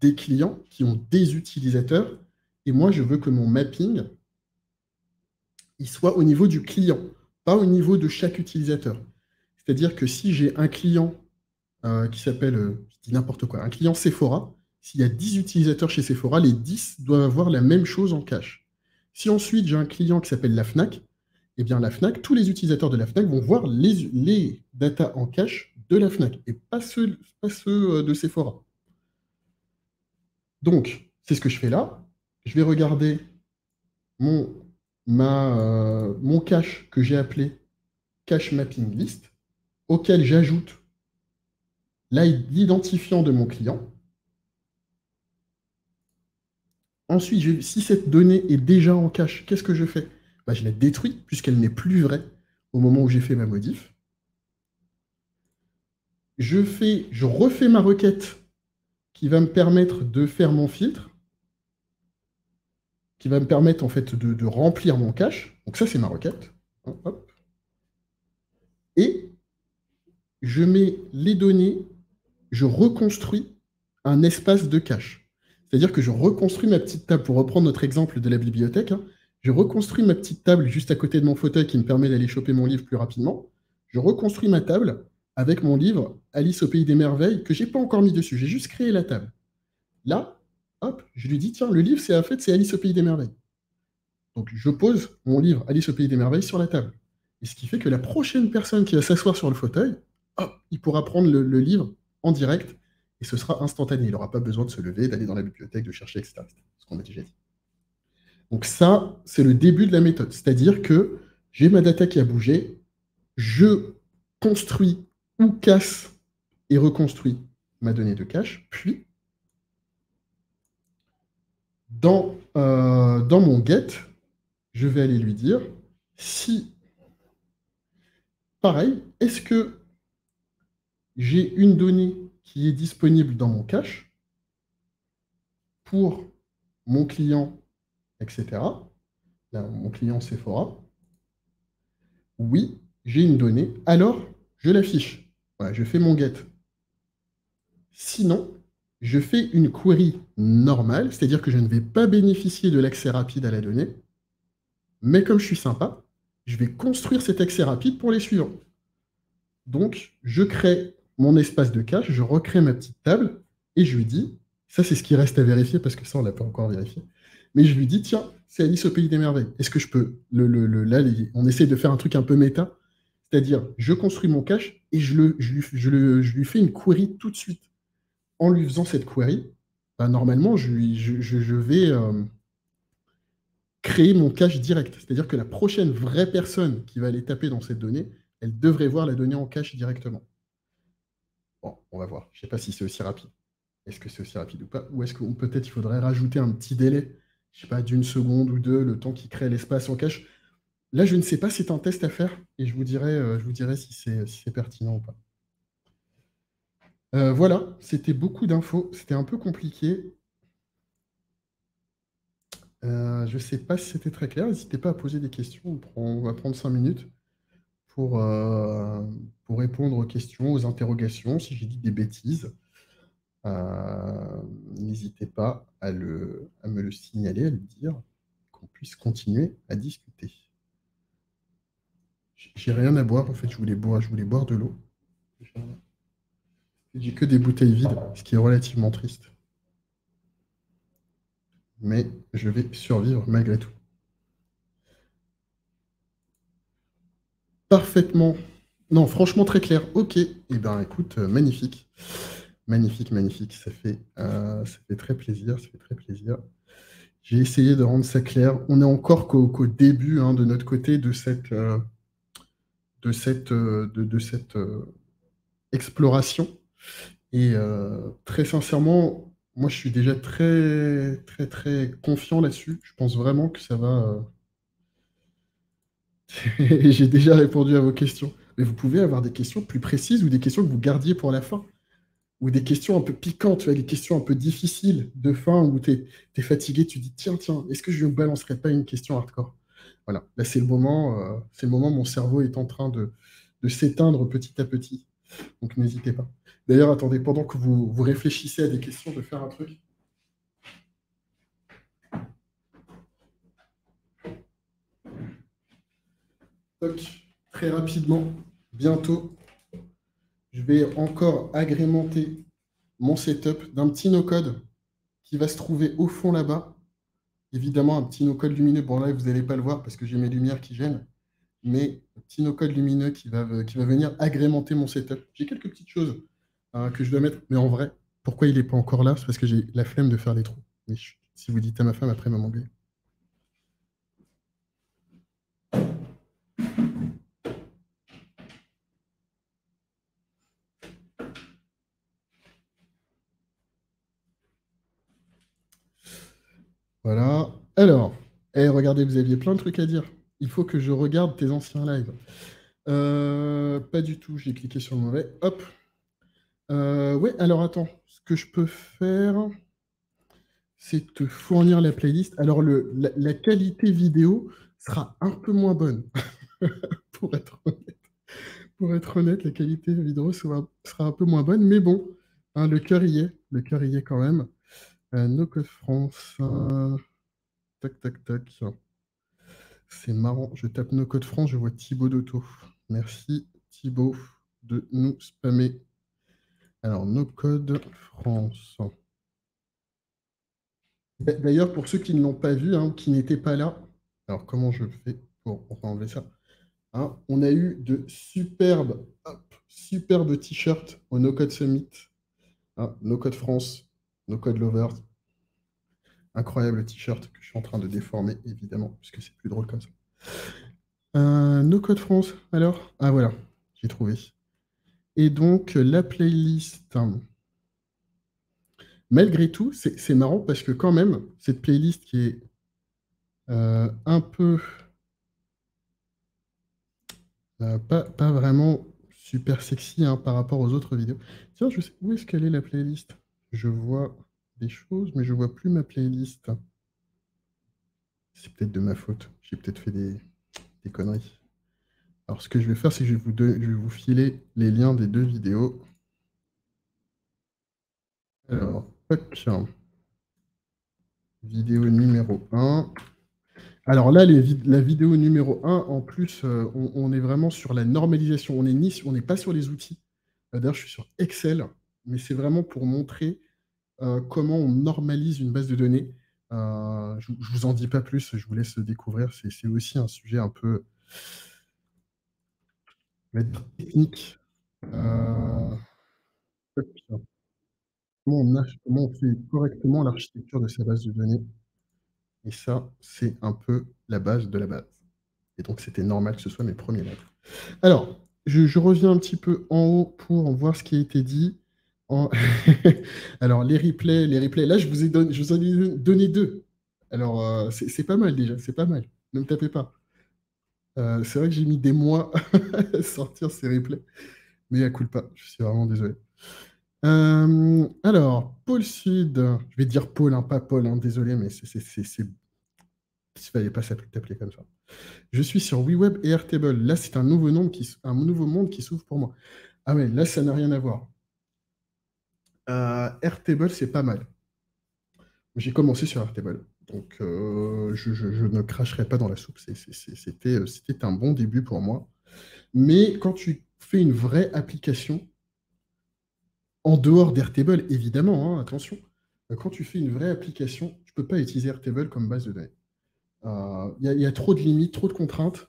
des clients qui ont des utilisateurs, et moi, je veux que mon mapping, il soit au niveau du client, pas au niveau de chaque utilisateur. C'est-à-dire que si j'ai un client qui s'appelle, je dis n'importe quoi, un client Sephora, s'il y a 10 utilisateurs chez Sephora, les 10 doivent avoir la même chose en cache. Si ensuite j'ai un client qui s'appelle la Fnac, eh bien la Fnac, tous les utilisateurs de la Fnac vont voir les data en cache de la Fnac et pas ceux de Sephora. Donc, c'est ce que je fais là. Je vais regarder mon cache que j'ai appelé cache mapping list, auquel j'ajoute l'identifiant de mon client. Ensuite, si cette donnée est déjà en cache, qu'est-ce que je fais? Bah, je la détruis puisqu'elle n'est plus vraie au moment où j'ai fait ma modif. Je refais ma requête qui va me permettre de faire mon filtre, qui va me permettre en fait de remplir mon cache. Donc ça, c'est ma requête. Hop. Et je mets les données, je reconstruis un espace de cache. C'est-à-dire que je reconstruis ma petite table, pour reprendre notre exemple de la bibliothèque, hein, je reconstruis ma petite table juste à côté de mon fauteuil qui me permet d'aller choper mon livre plus rapidement. Je reconstruis ma table avec mon livre Alice au pays des merveilles que je n'ai pas encore mis dessus. J'ai juste créé la table. Là, hop, je lui dis, tiens, le livre, c'est Alice au pays des merveilles. Donc, je pose mon livre Alice au pays des merveilles sur la table. Et ce qui fait que la prochaine personne qui va s'asseoir sur le fauteuil, hop, il pourra prendre le livre en direct et ce sera instantané. Il n'aura pas besoin de se lever, d'aller dans la bibliothèque, de chercher, etc. Ce qu'on a déjà dit. Donc ça, c'est le début de la méthode. C'est-à-dire que j'ai ma data qui a bougé, je construis ou casse et reconstruis ma donnée de cache, puis dans mon get, je vais aller lui dire si, pareil, est-ce que j'ai une donnée qui est disponible dans mon cache pour mon client, etc. Là, mon client Sephora. Oui, j'ai une donnée, alors je l'affiche. Voilà, je fais mon get. Sinon, je fais une query normale, c'est-à-dire que je ne vais pas bénéficier de l'accès rapide à la donnée, mais comme je suis sympa, je vais construire cet accès rapide pour les suivants. Donc, je crée mon espace de cache, je recrée ma petite table, et je lui dis, ça c'est ce qui reste à vérifier, parce que ça, on ne l'a pas encore vérifié, mais je lui dis, tiens, c'est Alice au pays des merveilles. Est-ce que je peux, là, on essaie de faire un truc un peu méta, c'est-à-dire, je construis mon cache, et je lui fais une query tout de suite. En lui faisant cette query, bah, normalement, je vais créer mon cache direct. C'est-à-dire que la prochaine vraie personne qui va aller taper dans cette donnée, elle devrait voir la donnée en cache directement. Bon, on va voir. Je ne sais pas si c'est aussi rapide. Est-ce que c'est aussi rapide ou pas? Ou est-ce que peut-être il faudrait rajouter un petit délai, je ne sais pas, d'une seconde ou deux, le temps qui crée l'espace en cache. Là, je ne sais pas, c'est un test à faire et je vous dirai si c'est pertinent ou pas. Voilà, c'était beaucoup d'infos. C'était un peu compliqué. Je ne sais pas si c'était très clair. N'hésitez pas à poser des questions. On va prendre 5 minutes pour, euh, pour répondre aux questions, aux interrogations. Si j'ai dit des bêtises, n'hésitez pas à me le signaler, à le dire, qu'on puisse continuer à discuter. J'ai rien à boire, en fait, je voulais boire de l'eau. J'ai que des bouteilles vides, ce qui est relativement triste. Mais je vais survivre malgré tout. Parfaitement. Non, franchement, très clair. Ok. Eh bien, écoute, magnifique. Magnifique, magnifique. Ça fait très plaisir. Ça fait très plaisir. J'ai essayé de rendre ça clair. On est encore qu'au début, hein, de notre côté de cette exploration. Et très sincèrement, moi, je suis déjà très, très, très confiant là-dessus. Je pense vraiment que ça va. J'ai déjà répondu à vos questions. Mais vous pouvez avoir des questions plus précises ou des questions que vous gardiez pour la fin. Ou des questions un peu piquantes, tu vois, des questions un peu difficiles de fin où tu es fatigué, tu dis, tiens, tiens, est-ce que je ne balancerai pas une question hardcore? Voilà, là, c'est le moment où mon cerveau est en train de s'éteindre petit à petit. Donc, n'hésitez pas. D'ailleurs, attendez, pendant que vous réfléchissez à des questions, de faire un truc. Toc, très rapidement, bientôt, je vais encore agrémenter mon setup d'un petit no-code qui va se trouver au fond là-bas. Évidemment, un petit no-code lumineux. Bon, là, vous n'allez pas le voir parce que j'ai mes lumières qui gênent. Mais un petit no-code lumineux qui va venir agrémenter mon setup. J'ai quelques petites choses que je dois mettre. Mais en vrai, pourquoi il n'est pas encore là? C'est parce que j'ai la flemme de faire les trous. Mais si vous dites à ma femme, après, elle va m'engueuler. Voilà. Alors, regardez, vous aviez plein de trucs à dire. Il faut que je regarde tes anciens lives. Pas du tout, j'ai cliqué sur le mauvais. Hop. Ouais, alors attends. Ce que je peux faire, c'est te fournir la playlist. Alors, la qualité vidéo sera un peu moins bonne, pour être honnête. Pour être honnête, la qualité vidéo sera un peu moins bonne, mais bon, hein, le cœur y est. Le cœur y est quand même. No Code France. Tac, tac, tac. C'est marrant. Je tape No Code France, je vois Thibaut D'auto. Merci Thibaut de nous spammer. Alors, No Code France. D'ailleurs, pour ceux qui ne l'ont pas vu, hein, qui n'étaient pas là, alors comment je fais pour enlever ça? Hein, on a eu de superbes t-shirts au No Code Summit. Hein, No Code France, No Code Lovers. Incroyable t-shirt que je suis en train de déformer, évidemment, puisque c'est plus drôle comme ça. No Code France, alors? Ah voilà, j'ai trouvé. Et donc, la playlist, hein, malgré tout, c'est marrant parce que quand même, cette playlist qui est un peu, pas vraiment super sexy, hein, par rapport aux autres vidéos. Tiens, je sais où est-ce qu'elle est la playlist? Je vois des choses, mais je vois plus ma playlist. C'est peut-être de ma faute. J'ai peut-être fait des conneries. Alors, ce que je vais faire, c'est que je vais vous filer les liens des deux vidéos. Alors, tac, vidéo numéro 1. Alors là, la vidéo numéro 1, en plus, on est vraiment sur la normalisation. On n'est pas sur les outils. D'ailleurs, je suis sur Excel, mais c'est vraiment pour montrer comment on normalise une base de données. Je ne vous en dis pas plus, je vous laisse le découvrir. C'est aussi un sujet un peu on va dire, technique. Euh, comment on fait correctement l'architecture de sa base de données. Et ça, c'est un peu la base de la base. Et donc, c'était normal que ce soit mes premiers lives. Alors, je reviens un petit peu en haut pour voir ce qui a été dit. En- Alors, les replays, là, je vous en ai donné deux. Alors, c'est pas mal déjà, c'est pas mal. Ne me tapez pas. C'est vrai que j'ai mis des mois à sortir ces replays, mais à coup pas, je suis vraiment désolé. Alors, Pôle Sud, je vais dire Pôle, hein, pas Paul, hein, désolé, mais il ne fallait pas t'appeler comme ça. Je suis sur WeWeb et Airtable. Là, c'est un nouveau monde qui s'ouvre pour moi. Ah ouais, là, ça n'a rien à voir. Airtable, c'est pas mal. J'ai commencé sur Airtable. Donc, je ne cracherai pas dans la soupe. C'était un bon début pour moi. Mais quand tu fais une vraie application, en dehors d'Airtable, évidemment, hein, attention, quand tu fais une vraie application, tu ne peux pas utiliser Airtable comme base de données. Il y a trop de limites, trop de contraintes,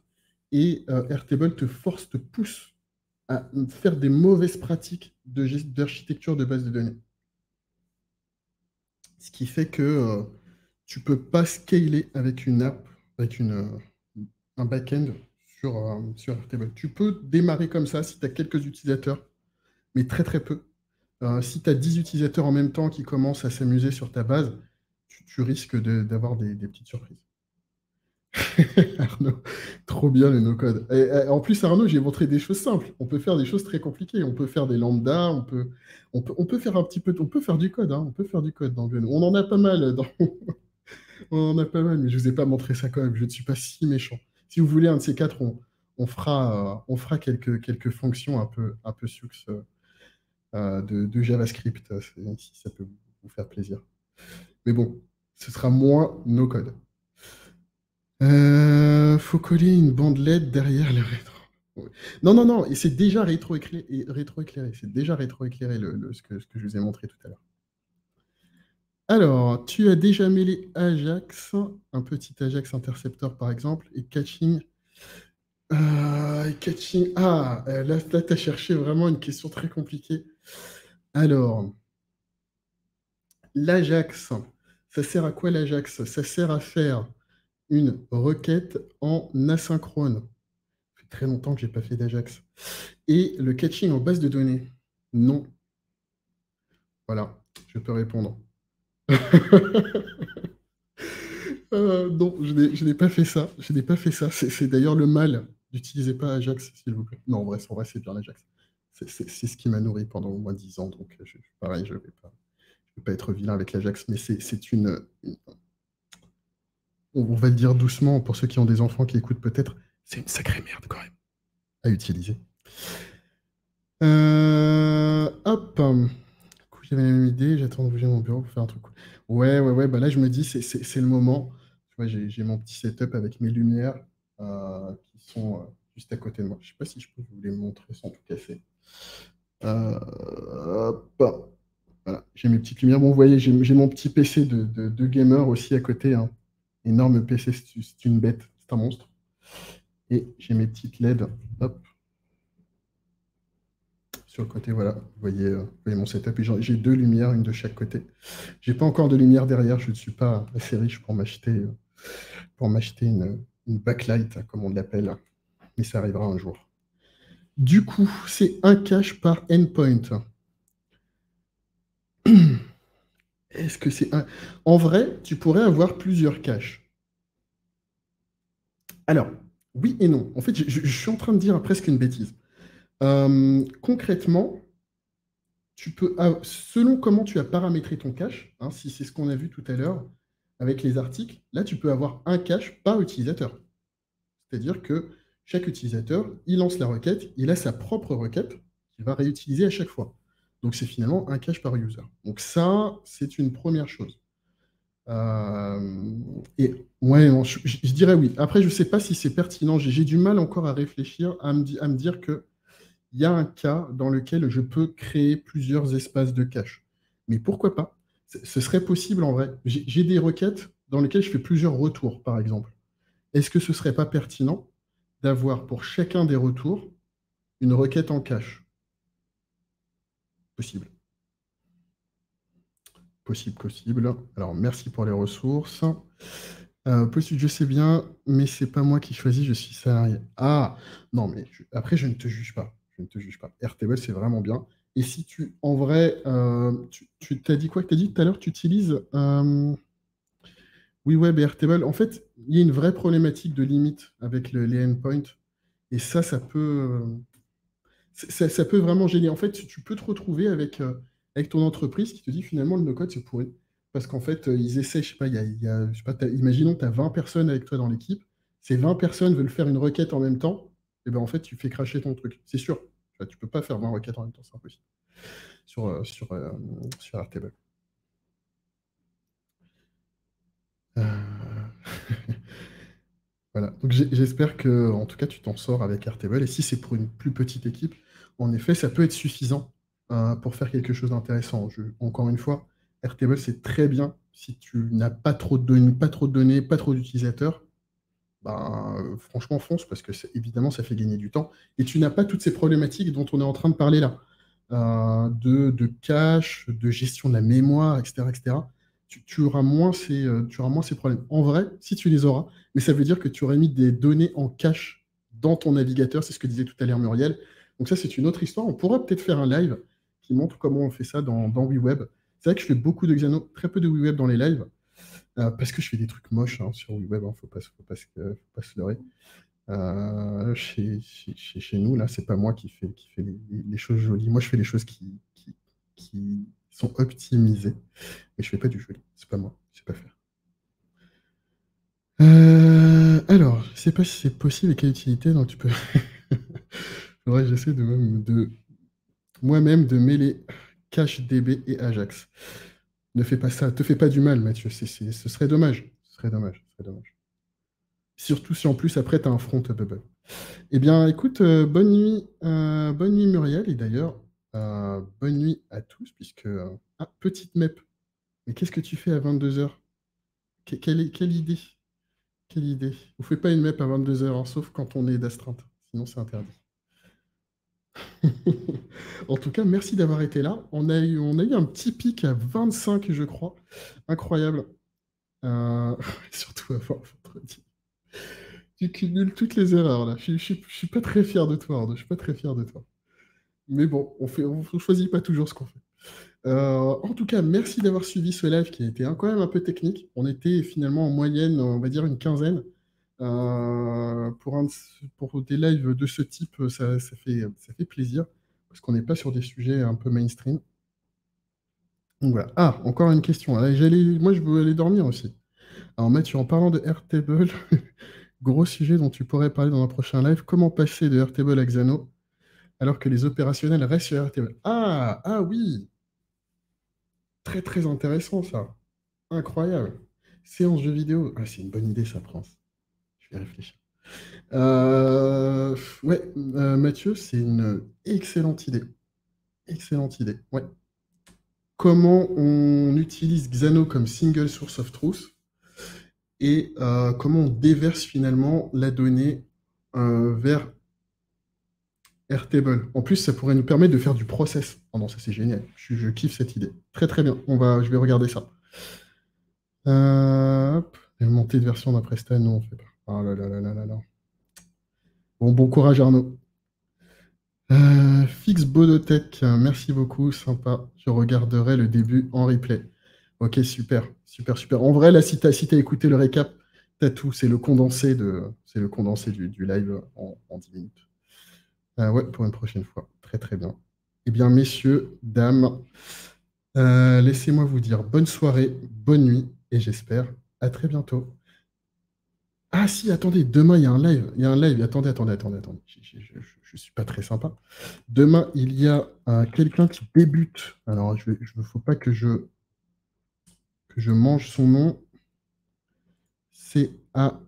et Airtable te pousse à faire des mauvaises pratiques d'architecture de base de données. Ce qui fait que tu ne peux pas scaler avec une app, avec un back-end sur Airtable. Tu peux démarrer comme ça si tu as quelques utilisateurs, mais très très peu. Si tu as 10 utilisateurs en même temps qui commencent à s'amuser sur ta base, tu risques d'avoir des petites surprises. Arnaud, trop bien le no-code. En plus, Arnaud, j'ai montré des choses simples. On peut faire des choses très compliquées. On peut faire des lambdas, on peut faire un petit peu, on peut faire du code, hein. On peut faire du code dans Gnu. On en a pas mal on en a pas mal, mais je vous ai pas montré ça quand même. Je ne suis pas si méchant. Si vous voulez un de ces quatre, on fera quelques fonctions un peu sus de JavaScript, si ça peut vous faire plaisir. Mais bon, ce sera moins no-code. Faut coller une bande LED derrière le rétro. Ouais. Non, non, non, et c'est déjà rétroéclairé. C'est déjà rétroéclairé ce que je vous ai montré tout à l'heure. Alors, tu as déjà mêlé Ajax, un petit Ajax intercepteur par exemple, et catching. Là, tu as cherché vraiment une question très compliquée. Alors, l'Ajax, ça sert à quoi l'Ajax? Ça sert à faire une requête en asynchrone. Ça fait très longtemps que je n'ai pas fait d'Ajax. Et le catching en base de données? Non. Voilà, je peux répondre. Non, je n'ai pas fait ça. Je n'ai pas fait ça. C'est d'ailleurs le mal. N'utilisez pas Ajax, s'il vous plaît. Non, en vrai, c'est bien l'Ajax. C'est ce qui m'a nourri pendant au moins 10 ans. Donc, pareil, je vais pas être vilain avec l'Ajax. Mais c'est on va le dire doucement pour ceux qui ont des enfants qui écoutent peut-être. C'est une sacrée merde quand même à utiliser. Hop. Du coup, j'avais la même idée. J'attends de bouger mon bureau pour faire un truc cool. Ouais, ouais, ouais. Bah là, je me dis, c'est le moment. Tu vois, j'ai mon petit setup avec mes lumières qui sont juste à côté de moi. Je sais pas si je peux vous les montrer sans tout casser. Hop. Voilà, j'ai mes petites lumières. Bon, vous voyez, j'ai mon petit PC de gamer aussi à côté, hein. Énorme PC, c'est une bête, c'est un monstre. Et j'ai mes petites LED, hop, sur le côté, voilà. Vous voyez mon setup. Et j'ai deux lumières, une de chaque côté. J'ai pas encore de lumière derrière, je ne suis pas assez riche pour m'acheter une backlight, hein, comme on l'appelle. Mais ça arrivera un jour. Du coup, c'est un cache par endpoint. Est-ce que c'est un... En vrai, tu pourrais avoir plusieurs caches. Alors, oui et non. En fait, je suis en train de dire presque une bêtise. Concrètement, selon comment tu as paramétré ton cache, hein, si c'est ce qu'on a vu tout à l'heure avec les articles, là, tu peux avoir un cache par utilisateur. C'est-à-dire que chaque utilisateur, il lance la requête, il a sa propre requête qu'il va réutiliser à chaque fois. Donc, c'est finalement un cache par user. Donc, ça, c'est une première chose. Et ouais, non, je dirais oui. Après, je ne sais pas si c'est pertinent. J'ai du mal encore à réfléchir, à me dire que il y a un cas dans lequel je peux créer plusieurs espaces de cache. Mais pourquoi pas? Ce serait possible en vrai. J'ai des requêtes dans lesquelles je fais plusieurs retours, par exemple. Est-ce que ce serait pas pertinent d'avoir pour chacun des retours une requête en cache? Possible. Possible, possible. Alors, merci pour les ressources. Possible, je sais bien, mais c'est pas moi qui choisis, je suis salarié. Ah, non, mais après, je ne te juge pas. Je ne te juge pas. Airtable, c'est vraiment bien. Et si en vrai, tu t'as dit quoi que tu as dit tout à l'heure, tu utilises WeWeb et Airtable. En fait, il y a une vraie problématique de limite avec les endpoints. Et ça ça peut vraiment gêner. En fait, tu peux te retrouver avec ton entreprise qui te dit finalement le no-code c'est pourri. Parce qu'en fait, ils essaient, je sais pas, je sais pas, imaginons que tu as 20 personnes avec toi dans l'équipe, ces 20 personnes veulent faire une requête en même temps, et ben en fait, tu fais cracher ton truc. C'est sûr. Tu peux pas faire 20 requêtes en même temps, c'est impossible. Sur Airtable. Euh, Voilà. Donc j'espère que, en tout cas, tu t'en sors avec Airtable. Et si c'est pour une plus petite équipe, en effet, ça peut être suffisant pour faire quelque chose d'intéressant. Encore une fois, Airtable, c'est très bien si tu n'as pas trop de données, pas trop d'utilisateurs. Ben, franchement, fonce parce que évidemment, ça fait gagner du temps. Et tu n'as pas toutes ces problématiques dont on est en train de parler là, de cache, de gestion de la mémoire, etc., etc. Tu auras moins ces problèmes. En vrai, si tu les auras, mais ça veut dire que tu aurais mis des données en cache dans ton navigateur, c'est ce que disait tout à l'heure Muriel. Donc ça, c'est une autre histoire. On pourra peut-être faire un live qui montre comment on fait ça dans WeWeb. C'est vrai que je fais beaucoup de Xano, très peu de WeWeb dans les lives. Parce que je fais des trucs moches hein, sur WeWeb, hein, faut pas se leurrer. Chez nous, là, c'est pas moi qui fait les choses jolies. Moi, je fais les choses qui sont optimisées. Mais je fais pas du joli. C'est pas moi. Je sais pas faire. Alors, je sais pas si c'est possible et quelle utilité. Donc, tu peux. Faudrait que j'essaie de moi-même de mêler CacheDB et Ajax. Ne fais pas ça. Te fais pas du mal, Mathieu. Ce serait dommage. Ce serait dommage. Ce serait dommage. Surtout si en plus après tu as un front bubble. Eh bien, écoute, bonne nuit Muriel, et d'ailleurs, bonne nuit à tous, puisque... ah, petite mep, mais qu'est-ce que tu fais à 22h? Quelle idée? Quelle idée? Vous ne faites pas une mep à 22h, sauf quand on est d'astreinte, sinon c'est interdit. En tout cas, merci d'avoir été là. On a eu un petit pic à 25, je crois. Incroyable. Surtout avant vendredi. Tu cumules toutes les erreurs, là. Je suis pas très fier de toi, Arnaud. Je suis pas très fier de toi. Mais bon, on choisit pas toujours ce qu'on fait. En tout cas, merci d'avoir suivi ce live qui a été quand même un peu technique. On était finalement en moyenne, on va dire une quinzaine. Pour des lives de ce type, ça fait plaisir parce qu'on n'est pas sur des sujets un peu mainstream. Donc voilà. Ah, encore une question. Moi, je veux aller dormir aussi. Alors Mathieu, en parlant de Airtable, gros sujet dont tu pourrais parler dans un prochain live, comment passer de Airtable à Xano alors que les opérationnels restent sur Airtable? Ah oui, très très intéressant ça. Incroyable. Séance jeux vidéo. Ah, c'est une bonne idée ça, Prince. Je vais réfléchir. Ouais, Mathieu, c'est une excellente idée. Excellente idée. Ouais. Comment on utilise Xano comme single source of truth et comment on déverse finalement la donnée vers Airtable. En plus, ça pourrait nous permettre de faire du process. Oh non, ça c'est génial. Je kiffe cette idée. Très très bien. Je vais regarder ça. Hop. Et montée de version d'un Preston, non, on fait pas. Oh là là là là là là. Bon courage Arnaud. Fix Bodotech, merci beaucoup, sympa. Je regarderai le début en replay. Ok, super, super, super. En vrai, là, si t'as écouté le récap, t'as tout. C'est le condensé du live en 10 minutes. Ouais, pour une prochaine fois. Très, très bien. Eh bien, messieurs, dames, laissez-moi vous dire bonne soirée, bonne nuit, et j'espère à très bientôt. Ah si, attendez, demain il y a un live. Il y a un live. Attendez. Je suis pas très sympa. Demain, il y a quelqu'un qui débute. Alors, je ne faut pas que je mange son nom. C'est à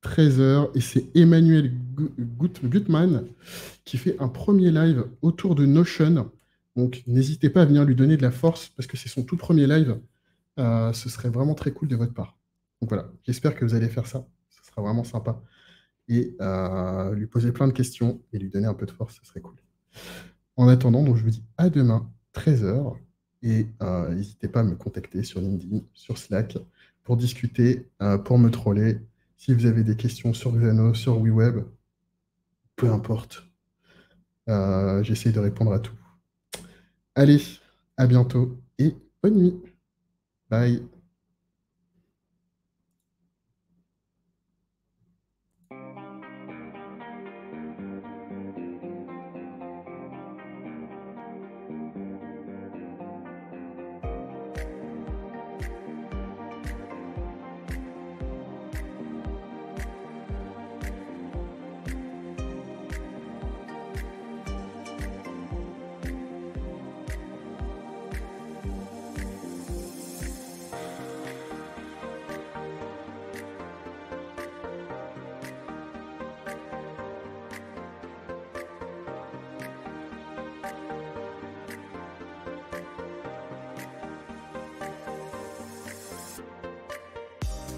13 h et c'est Emmanuel Gutmann qui fait un premier live autour de Notion. Donc, n'hésitez pas à venir lui donner de la force parce que c'est son tout premier live. Ce serait vraiment très cool de votre part. Donc voilà, j'espère que vous allez faire ça. Ce sera vraiment sympa. Et lui poser plein de questions et lui donner un peu de force, ce serait cool. En attendant, donc je vous dis à demain, 13 h. Et n'hésitez pas à me contacter sur LinkedIn, sur Slack, pour discuter, pour me troller. Si vous avez des questions sur Xano, sur WeWeb, peu importe. J'essaie de répondre à tout. Allez, à bientôt et bonne nuit. Bye.